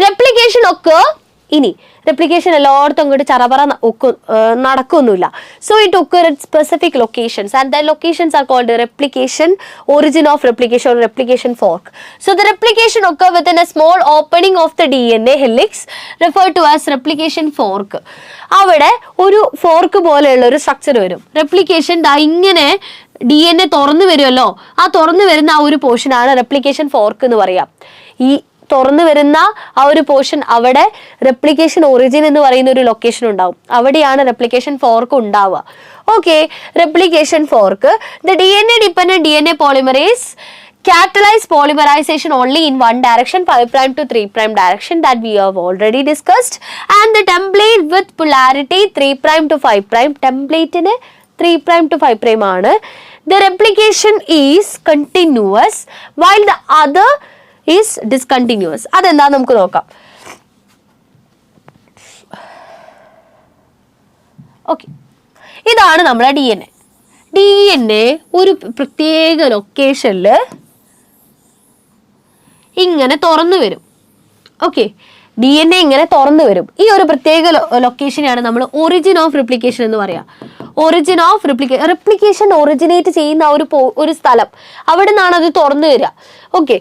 Replication ഒക്കെ ഇനി replication എല്ലായിടത്തും അങ്ങോട്ട് ചറപറ നടക്കൊന്നുമില്ല. So it occurs at specific locations and the locations are called replication, origin of replication or replication fork. So the replication occurs within a small opening of the DNA helix referred to as replication fork. അവിടെ ഒരു fork പോലെയുള്ള ഒരു structure വരും. Replication ഇങ്ങനെ DNA തുറന്നു വരുമല്ലോ, ആ തുറന്നു വരുന്ന ആ ഒരു പോർഷനാണ് റെപ്ലിക്കേഷൻ ഫോർക്ക് എന്ന് പറയാം. ഈ തുറന്നു വരുന്ന ആ ഒരു പോർഷൻ അവിടെ റെപ്ലിക്കേഷൻ ഒറിജിൻ എന്ന് പറയുന്ന ഒരു ലൊക്കേഷൻ ഉണ്ടാവും. അവിടെയാണ് റെപ്ലിക്കേഷൻ ഫോർക്ക് ഉണ്ടാവുക. Okay, replication fork the DNA dependent DNA polymerase catalyze polymerization only in one direction, 5' to 3' direction, that we have already discussed, and the template with polarity 3' to 5', template ന് 3' to 5' ആണ്. The replication is continuous while the other is discontinuous. അതെന്താ നമുക്ക് നോക്കാം. Okay, ഇതാണ് നമ്മുടെ DNA. DNA ഒരു പ്രത്യേക ലൊക്കേഷനിൽ ഇങ്ങനെ തുറന്നു വരും. ഓക്കെ, DNA ഇങ്ങനെ തുറന്നു വരും. ഈ ഒരു പ്രത്യേക ലൊക്കേഷനാണ് നമ്മൾ ഒറിജിൻ ഓഫ് റിപ്ലിക്കേഷൻ എന്ന് പറയാം. ഒറിജിൻ ഓഫ് റിപ്ലിക്കേഷൻ ഒറിജിനേറ്റ് ചെയ്യുന്ന ഒരു സ്ഥലം, അവിടെ നിന്നാണ് അത് തുറന്നു വരിക. ഓക്കെ,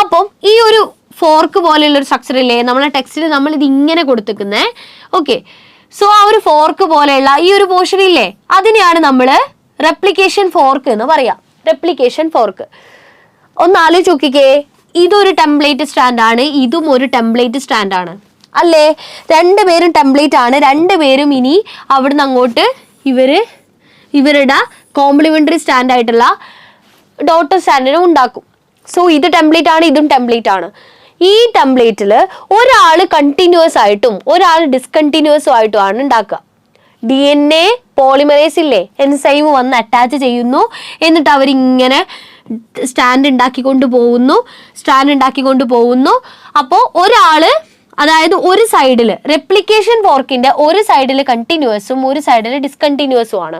അപ്പം ഈ ഒരു ഫോർക്ക് പോലെയുള്ള ഒരു സ്ട്രക്ചർ ഇല്ലേ നമ്മളെ ടെക്സ്റ്റിൽ നമ്മൾ ഇത് ഇങ്ങനെ കൊടുത്തിരിക്കുന്നേ. ഓക്കെ, സോ ആ ഒരു ഫോർക്ക് പോലെയുള്ള ഈ ഒരു പോർഷൻ ഇല്ലേ അതിനെയാണ് നമ്മൾ റെപ്ലിക്കേഷൻ ഫോർക്ക് എന്ന് പറയാം. റെപ്ലിക്കേഷൻ ഫോർക്ക് ഒന്ന് ആലോചിച്ച് നോക്കിക്കേ, ഇതൊരു ടെംപ്ലേറ്റ് സ്റ്റാൻഡ് ആണ്, ഇതും ഒരു ടെംപ്ലേറ്റ് സ്റ്റാൻഡ് ആണ് അല്ലേ? രണ്ടുപേരും ടെംപ്ലേറ്റ് ആണ്. രണ്ടുപേരും ഇനി അവിടുന്ന് അങ്ങോട്ട് ഇവരുടെ കോംപ്ലിമെന്ററി സ്റ്റാൻഡ് ആയിട്ടുള്ള ഡോട്ടർ സ്റ്റാൻഡിനെ ഉണ്ടാക്കും. സോ ഇത് ടെംപ്ലേറ്റ് ആണ്, ഇതും ടെംപ്ലേറ്റ് ആണ്. ഈ ടെംപ്ലേറ്റിൽ ഒരാൾ കണ്ടിന്യൂസ് ആയിട്ടും ഒരാൾ ഡിസ്കണ്ടിന്യൂസും ആയിട്ടുമാണ് ഉണ്ടാക്കുക. DNA പോളിമറേസ് ഇല്ലേ, എൻസൈം വന്ന് അറ്റാച്ച് ചെയ്യുന്നു, എന്നിട്ട് അവരിങ്ങനെ സ്റ്റാൻഡ് ഉണ്ടാക്കിക്കൊണ്ട് പോകുന്നു. അപ്പോൾ ഒരാള്, അതായത് ഒരു സൈഡിൽ റെപ്ലിക്കേഷൻ ഫോർക്കിന്റെ ഒരു സൈഡിൽ കണ്ടിന്യൂസും ഒരു സൈഡിൽ ഡിസ്കണ്ടിന്യൂസും ആണ്.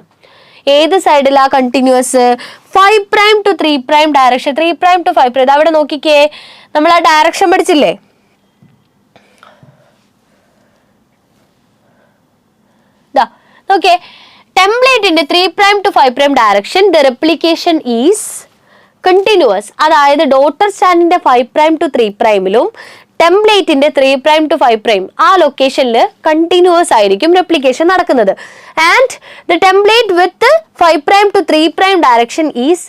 ഏത് സൈഡിലാ കണ്ടിന്യൂസ്? 5' to 3' direction, 3' to 5'. അവിടെ നോക്കിക്കേ, നമ്മൾ ആ ഡയറക്ഷൻ പഠിച്ചില്ലേ? ഓക്കെ, ടെംപ്ലേറ്റിന്റെ 3' to 5' direction the replication is continuous. അതായത് ഡോട്ടർ സ്റ്റാൻഡിന്റെ 5' to 3'ലും ടെംപ്ലേറ്റിന്റെ 3' to 5' ആ ലൊക്കേഷനിൽ കണ്ടിന്യൂസ് ആയിരിക്കും റെപ്ലിക്കേഷൻ നടക്കുന്നത്. And the template with 5' to 3' direction is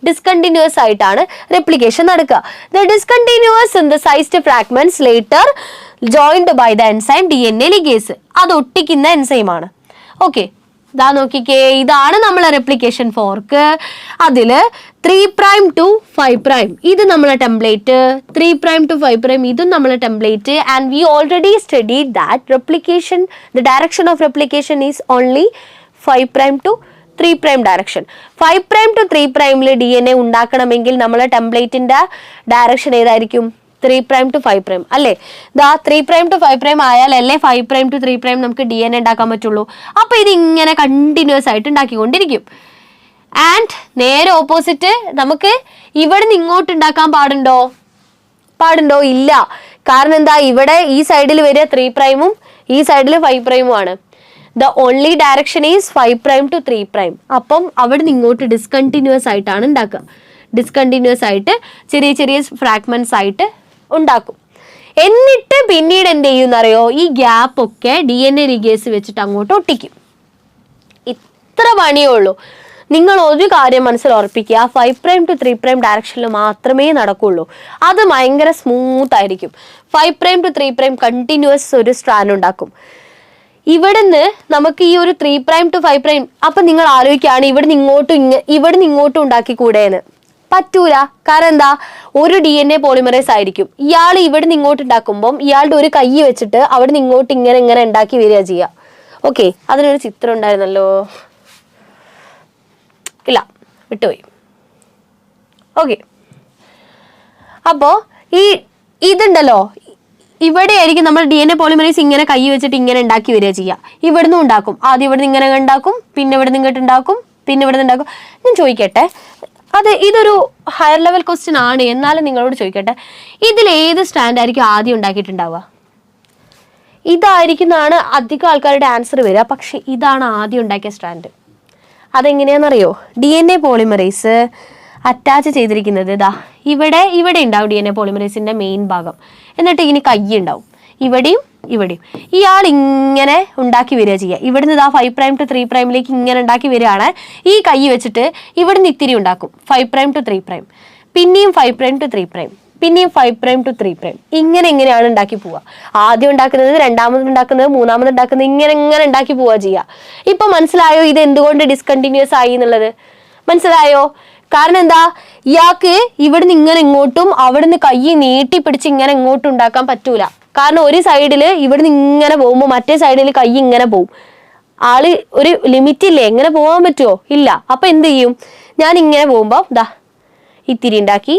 discontinuous ആയിട്ടാണ് റെപ്ലിക്കേഷൻ നടക്കുക. The discontinuous synthesized fragments later joined by the enzyme DNA ligase. അത് ഒട്ടിക്കുന്ന എൻസൈമാണ്. ഓക്കെ, ഇതാ നോക്കിക്കേ, ഇതാണ് നമ്മളെ റെപ്ലിക്കേഷൻ ഫോർക്ക്. അതില് 3' to 5', ഇത് നമ്മളെ ടെംപ്ലേറ്റ്, 3' to 5', ഇതും നമ്മളെ template. And we already studied that replication, the direction of replication is only 5' to 3' direction. 5' to 3'ൽ DNA ഉണ്ടാക്കണമെങ്കിൽ നമ്മളെ ടെംപ്ലേറ്റിന്റെ ഡയറക്ഷൻ ഏതായിരിക്കും? 3' to 5' അല്ലേ? ദാ 3' to 5' ആയാലല്ലേ 5' to 3' നമുക്ക് DNA ഉണ്ടാക്കാൻ പറ്റുള്ളൂ. അപ്പൊ ഇത് ഇങ്ങനെ കണ്ടിന്യൂസ് ആയിട്ട് ഉണ്ടാക്കിക്കൊണ്ടിരിക്കും. ആൻഡ് നേരെ ഓപ്പോസിറ്റ് നമുക്ക് ഇവിടുന്ന് ഇങ്ങോട്ട് ഉണ്ടാക്കാൻ പാടുണ്ടോ? ഇല്ല. കാരണം എന്താ, ഇവിടെ ഈ സൈഡിൽ വരിക 3'ഉം ഈ സൈഡിൽ 5'ഉം ആണ്. The only direction is 5' to 3'. അപ്പം അവിടുന്ന് ഇങ്ങോട്ട് ഡിസ്കണ്ടിന്യൂസ് ആയിട്ടാണ് ഉണ്ടാക്കുക. ഡിസ്കണ്ടിന്യൂസ് ആയിട്ട് ചെറിയ ചെറിയ ഫ്രാഗ്മെന്റ്സ് ആയിട്ട് ഉണ്ടാക്കും. എന്നിട്ട് പിന്നീട് എന്ത് ചെയ്യുന്നറിയോ, ഈ ഗ്യാപ്പ് ഒക്കെ DNA ലിഗേസ് വെച്ചിട്ട് അങ്ങോട്ട് ഒട്ടിക്കും. ഇത്ര പണിയേ ഉള്ളൂ. നിങ്ങൾ ഒരു കാര്യം മനസ്സിൽ ഉറപ്പിക്കുക, 5' to 3' ഡയറക്ഷനിൽ മാത്രമേ നടക്കുള്ളൂ. അത് ഭയങ്കര സ്മൂത്ത് ആയിരിക്കും. 5' to 3' കണ്ടിന്യൂസ് ഒരു സ്ട്രാൻഡ് ഉണ്ടാക്കും. ഇവിടുന്ന് നമുക്ക് ഈ ഒരു 3' to 5', അപ്പൊ നിങ്ങൾ ആലോചിക്കുകയാണ് ഇവിടുന്ന് ഇങ്ങോട്ടും ഉണ്ടാക്കിക്കൂടെയെന്ന്. പറ്റൂല. കാരണം എന്താ, ഒരു DNA പോളിമറേസ് ആയിരിക്കും. ഇയാൾ ഇവിടുന്ന് ഇങ്ങോട്ട് ഉണ്ടാക്കുമ്പോൾ ഇയാളുടെ ഒരു കൈ വെച്ചിട്ട് അവിടുന്ന് ഇങ്ങോട്ട് ഇങ്ങനെ ഉണ്ടാക്കി വരിക ചെയ്യുക. ഓക്കെ, അതിനൊരു ചിത്രം ഉണ്ടായിരുന്നല്ലോ, ഇല്ല, വിട്ടുപോയി. ഓക്കെ, അപ്പോ ഇതുണ്ടല്ലോ, ഇവിടെ ആയിരിക്കും നമ്മൾ DNA പോളിമറേസ് ഇങ്ങനെ കൈ വെച്ചിട്ട് ഇങ്ങനെ ഉണ്ടാക്കി വരിക ചെയ്യുക. ഇവിടുന്ന് ഉണ്ടാക്കും, ആദ്യം ഇവിടുന്ന് ഇങ്ങനെ ഉണ്ടാക്കും, പിന്നെ ഇവിടുന്ന് ഇങ്ങോട്ട് ഉണ്ടാക്കും, പിന്നെ ഇവിടുന്ന് ഉണ്ടാക്കും. ഞാൻ ചോദിക്കട്ടെ, അതെ, ഇതൊരു ഹയർ ലെവൽ ക്വസ്റ്റ്യൻ ആണ്. എന്നാലും നിങ്ങളോട് ചോദിക്കട്ടെ, ഇതിൽ ഏത് സ്റ്റാൻഡ് ആയിരിക്കും ആദ്യം ഉണ്ടാക്കിയിട്ടുണ്ടാവുക? ഇതായിരിക്കുന്നതാണ് അധികം ആൾക്കാരുടെ ആൻസർ വരിക. പക്ഷെ ഇതാണ് ആദ്യം ഉണ്ടാക്കിയ സ്റ്റാൻഡ്. അതെങ്ങനെയാണെന്നറിയോ? DNA പോളിമറേസ് അറ്റാച്ച് ചെയ്തിരിക്കുന്നത് ഇതാ ഇവിടെ ഉണ്ടാവും. DNA പോളിമറേസിന്റെ മെയിൻ ഭാഗം. എന്നിട്ട് ഇനി കൈ ഉണ്ടാവും ഇവിടെയും ഇവിടെയും. ഇയാൾ ഇങ്ങനെ ഉണ്ടാക്കി വരിക ചെയ്യുക. ഇവിടുന്ന് ഇതാ 5' to 3' ഇങ്ങനെ ഉണ്ടാക്കി വരികയാണ്. ഈ കൈ വെച്ചിട്ട് ഇവിടുന്ന് ഇത്തിരി ഉണ്ടാക്കും, 5' to 3', പിന്നെയും 5' to 3', പിന്നെയും 5' to 3'. ഇങ്ങനെയാണ് ഉണ്ടാക്കി പോവുക. ആദ്യം ഉണ്ടാക്കുന്നത്, രണ്ടാമത് ഉണ്ടാക്കുന്നത്, മൂന്നാമത് ഉണ്ടാക്കുന്നത്, ഇങ്ങനെ ഉണ്ടാക്കി പോവുക ചെയ്യുക. ഇപ്പൊ മനസ്സിലായോ ഇത് എന്തുകൊണ്ട് ഡിസ്കണ്ടിന്യൂസ് ആയി എന്നുള്ളത്? മനസ്സിലായോ? കാരണം എന്താ, ഇയാൾക്ക് ഇവിടുന്ന് ഇങ്ങനെ ഇങ്ങോട്ടും അവിടുന്ന് കൈ നീട്ടി പിടിച്ച് ഇങ്ങനെ ഇങ്ങോട്ടും ഉണ്ടാക്കാൻ പറ്റൂല. കാരണം ഒരു സൈഡില് ഇവിടുന്ന് ഇങ്ങനെ പോകുമ്പോൾ മറ്റേ സൈഡിൽ കൈ ഇങ്ങനെ പോകും. ആള് ഒരു ലിമിറ്റ് ഇല്ലേ, എങ്ങനെ പോകാൻ പറ്റുമോ? ഇല്ല. അപ്പൊ എന്ത് ചെയ്യും? ഞാൻ ഇങ്ങനെ പോകുമ്പോ ദാ ഇത്തിരി ഉണ്ടാക്കി.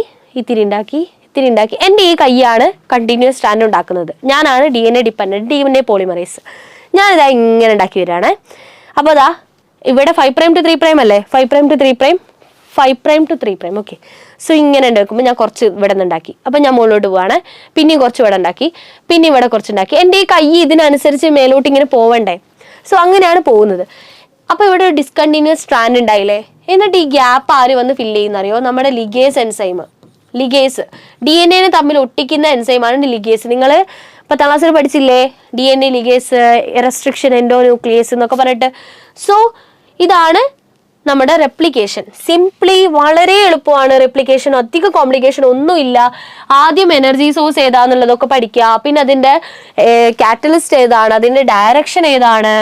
എൻ്റെ ഈ കൈയാണ് കണ്ടിന്യൂസ് സ്റ്റാൻഡ് ഉണ്ടാക്കുന്നത്. ഞാനാണ് DNA ഡിപ്പെൻഡന്റ് DNA പോളിമറേസ്. ഞാനിതാ ഇങ്ങനെ ഉണ്ടാക്കി വരികയാണ്. അപ്പൊ അതാ ഇവിടെ 5' to 3' അല്ലേ? 5' to 3', 5' to 3'. ഓക്കെ. സോ ഇങ്ങനെ ഉണ്ടാക്കുമ്പോൾ ഞാൻ കുറച്ച് ഇവിടെ നിന്ന് ഉണ്ടാക്കി. അപ്പം ഞാൻ മുകളിലോട്ട് പോവാണ്. പിന്നെയും കുറച്ച് ഇവിടെ ഉണ്ടാക്കി, പിന്നെ ഇവിടെ കുറച്ചുണ്ടാക്കി. എൻ്റെ ഈ കൈ ഇതിനനുസരിച്ച് മേലോട്ട് ഇങ്ങനെ പോവണ്ടേ? സോ അങ്ങനെയാണ് പോകുന്നത്. അപ്പൊ ഇവിടെ ഒരു ഡിസ്കണ്ടിന്യൂസ് സ്ട്രാൻഡ് ഉണ്ടായില്ലേ? എന്നിട്ട് ഈ ഗ്യാപ്പ് ആര് വന്ന് ഫില്ല് ചെയ്യുന്നറിയോ? നമ്മുടെ ലിഗേസ് എൻസൈം. ലിഗേസ് DNA തമ്മിൽ ഒട്ടിക്കുന്ന എൻസൈമാണ് ലിഗേസ്. നിങ്ങൾ 10ാം ക്ലാസ്സിൽ പഠിച്ചില്ലേ? DNA ligase, restriction endo nucleus എന്നൊക്കെ പറഞ്ഞിട്ട്. സോ ഇതാണ് നമ്മുടെ റെപ്ലിക്കേഷൻ. സിംപ്ലി വളരെ എളുപ്പമാണ് റെപ്ലിക്കേഷൻ. അധികം കോംപ്ലിക്കേഷൻ ഒന്നുമില്ല. ആദ്യം എനർജി സോഴ്സ് ഏതാന്നുള്ളതൊക്കെ പഠിക്കുക. പിന്നെ അതിന്റെ കാറ്റലിസ്റ്റ് ഏതാണ്, അതിന്റെ ഡയറക്ഷൻ ഏതാണ്,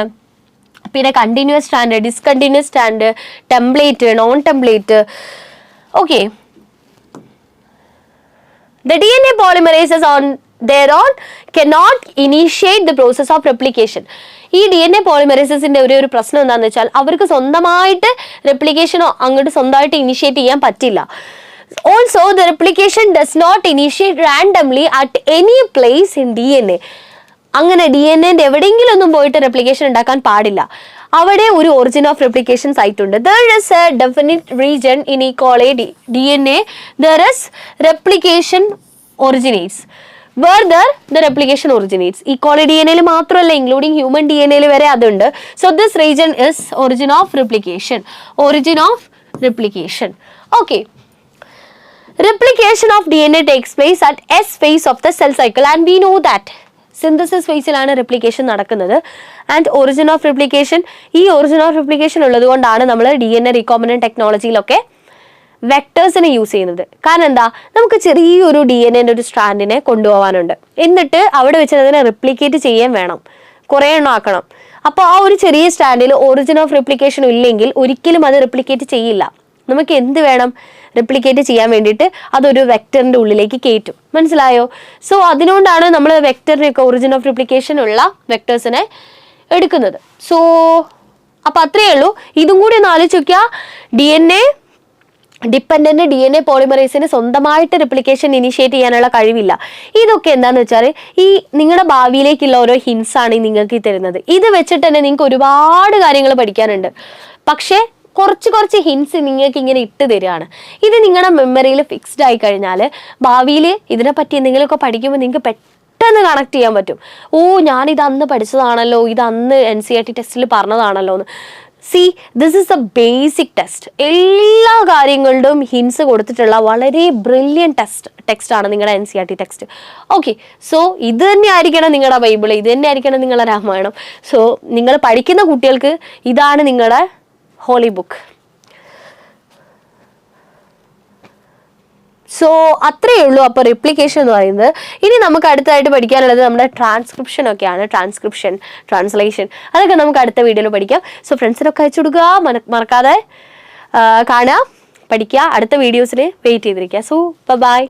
പിന്നെ continuous stand, discontinuous stand, template, non template. Okay. The DNA polymerases on their own cannot initiate the process of replication. ഈ DNA പോളിമറേസസിന്റെ ഒരു പ്രശ്നം എന്താണെന്ന് വെച്ചാൽ അവർക്ക് സ്വന്തമായിട്ട് റെപ്ലിക്കേഷനോ അങ്ങോട്ട് സ്വന്തമായിട്ട് ഇനിഷ്യേറ്റ് ചെയ്യാൻ പറ്റില്ല. Also the replication does not initiate randomly at any place in DNA. അങ്ങനെ DNA എവിടെയെങ്കിലും ഒന്നും പോയിട്ട് റെപ്ലിക്കേഷൻ ഉണ്ടാക്കാൻ പാടില്ല. അവിടെ ഒരു ഒറിജിൻ ഓഫ് റെപ്ലിക്കേഷൻ സൈറ്റ് ഉണ്ട്. There is a definite region in E. coli DNA. There is replication originates. Where the replication originates. E. coli DNA മാത്രമല്ല, ഇൻക്ലൂഡിങ് ഹ്യൂമൻ DNA വരെ അതുണ്ട്. So this region is origin of replication. Origin of replication. Okay. Replication of DNA takes place at S phase of the cell cycle and we know that. Synthesis ഫേസിലാണ് replication നടക്കുന്നത്. And origin of replication, ഈ origin of replication ഉള്ളത് കൊണ്ടാണ് നമ്മൾ DNA recombinant ടെക്നോളജിയിലൊക്കെ വെക്ടേഴ്സിനെ use ചെയ്യുന്നത്. കാരണം എന്താ, നമുക്ക് ചെറിയൊരു DNA ഒരു സ്ട്രാൻഡിനെ കൊണ്ടുപോകാനുണ്ട്. എന്നിട്ട് അവിടെ വെച്ച് അതിനെ റെപ്ലിക്കേറ്റ് ചെയ്യാൻ വേണം, കുറേ എണ്ണം ആക്കണം. അപ്പോൾ ആ ഒരു ചെറിയ സ്റ്റാൻഡിൽ ഒറിജിൻ ഓഫ് റെപ്ലിക്കേഷൻ ഇല്ലെങ്കിൽ ഒരിക്കലും അത് റെപ്ലിക്കേറ്റ് ചെയ്യില്ല. നമുക്ക് എന്ത് വേണം? റെപ്ലിക്കേറ്റ് ചെയ്യാൻ വേണ്ടിയിട്ട് അതൊരു വെക്ടറിന്റെ ഉള്ളിലേക്ക് കയറ്റും. മനസ്സിലായോ? സോ അതിനോണ്ടാണ് നമ്മൾ വെക്ടറിനൊക്കെ ഒറിജിൻ ഓഫ് റെപ്ലിക്കേഷൻ ഉള്ള വെക്ടേഴ്സിനെ എടുക്കുന്നത്. സോ അപ്പൊ അത്രയേ ഉള്ളൂ. ഇതും കൂടി ഒന്ന് ആലോചിച്ച് നോക്കിയാൽ DNA ഡിപ്പെൻഡന്റ് DNA പോളിമറേസിന് സ്വന്തമായിട്ട് റെപ്ലിക്കേഷൻ ഇനിഷ്യേറ്റ് ചെയ്യാനുള്ള കഴിവില്ല. ഇതൊക്കെ എന്താന്ന് വെച്ചാൽ ഈ നിങ്ങളുടെ ഭാവിയിലേക്കുള്ള ഓരോ ഹിൻസ് ആണ് നിങ്ങൾക്ക് തരുന്നത്. ഇത് വെച്ചിട്ട് തന്നെ നിങ്ങൾക്ക് ഒരുപാട് കാര്യങ്ങൾ പഠിക്കാനുണ്ട്. പക്ഷേ കുറച്ച് ഹിൻസ് നിങ്ങൾക്ക് ഇങ്ങനെ ഇട്ട് തരികയാണ്. ഇത് നിങ്ങളുടെ മെമ്മറിയിൽ ഫിക്സ്ഡ് ആയി കഴിഞ്ഞാൽ ഭാവിയിൽ ഇതിനെപ്പറ്റി എന്തെങ്കിലുമൊക്കെ പഠിക്കുമ്പോൾ നിങ്ങൾക്ക് പെട്ടെന്ന് കണക്ട് ചെയ്യാൻ പറ്റും. ഓ, ഞാനിത് അന്ന് പഠിച്ചതാണല്ലോ, ഇത് അന്ന് NCERT ടെസ്റ്റിൽ പറഞ്ഞതാണല്ലോ എന്ന്. C, this is A basic test. എല്ലാ കാര്യങ്ങളുടെയും ഹിൻസ് കൊടുത്തിട്ടുള്ള വളരെ ബ്രില്യൻറ്റ് ടെക്സ്റ്റാണ് നിങ്ങളുടെ NCERT ടെക്സ്റ്റ്. ഓക്കെ. സോ ഇത് തന്നെ ആയിരിക്കണം നിങ്ങളുടെ ബൈബിൾ, ഇത് തന്നെ ആയിരിക്കണം നിങ്ങളുടെ രാമായണം. സോ നിങ്ങൾ പഠിക്കുന്ന കുട്ടികൾക്ക് ഇതാണ് നിങ്ങളുടെ ഹോളി ബുക്ക്. സോ അത്രയേ ഉള്ളൂ അപ്പോൾ റെപ്ലിക്കേഷൻ എന്ന് പറയുന്നത്. ഇനി നമുക്ക് അടുത്തതായിട്ട് പഠിക്കാനുള്ളത് നമ്മുടെ ട്രാൻസ്ക്രിപ്ഷൻ ഒക്കെയാണ്. ട്രാൻസ്ക്രിപ്ഷൻ, ട്രാൻസ്ലേഷൻ, അതൊക്കെ നമുക്ക് അടുത്ത വീഡിയോയിൽ പഠിക്കാം. സോ ഫ്രണ്ട്സിനൊക്കെ അയച്ചു കൊടുക്കുക, മറക്കാതെ കാണുക, പഠിക്കുക. അടുത്ത വീഡിയോസിന് വെയിറ്റ് ചെയ്തിരിക്കുക. So by.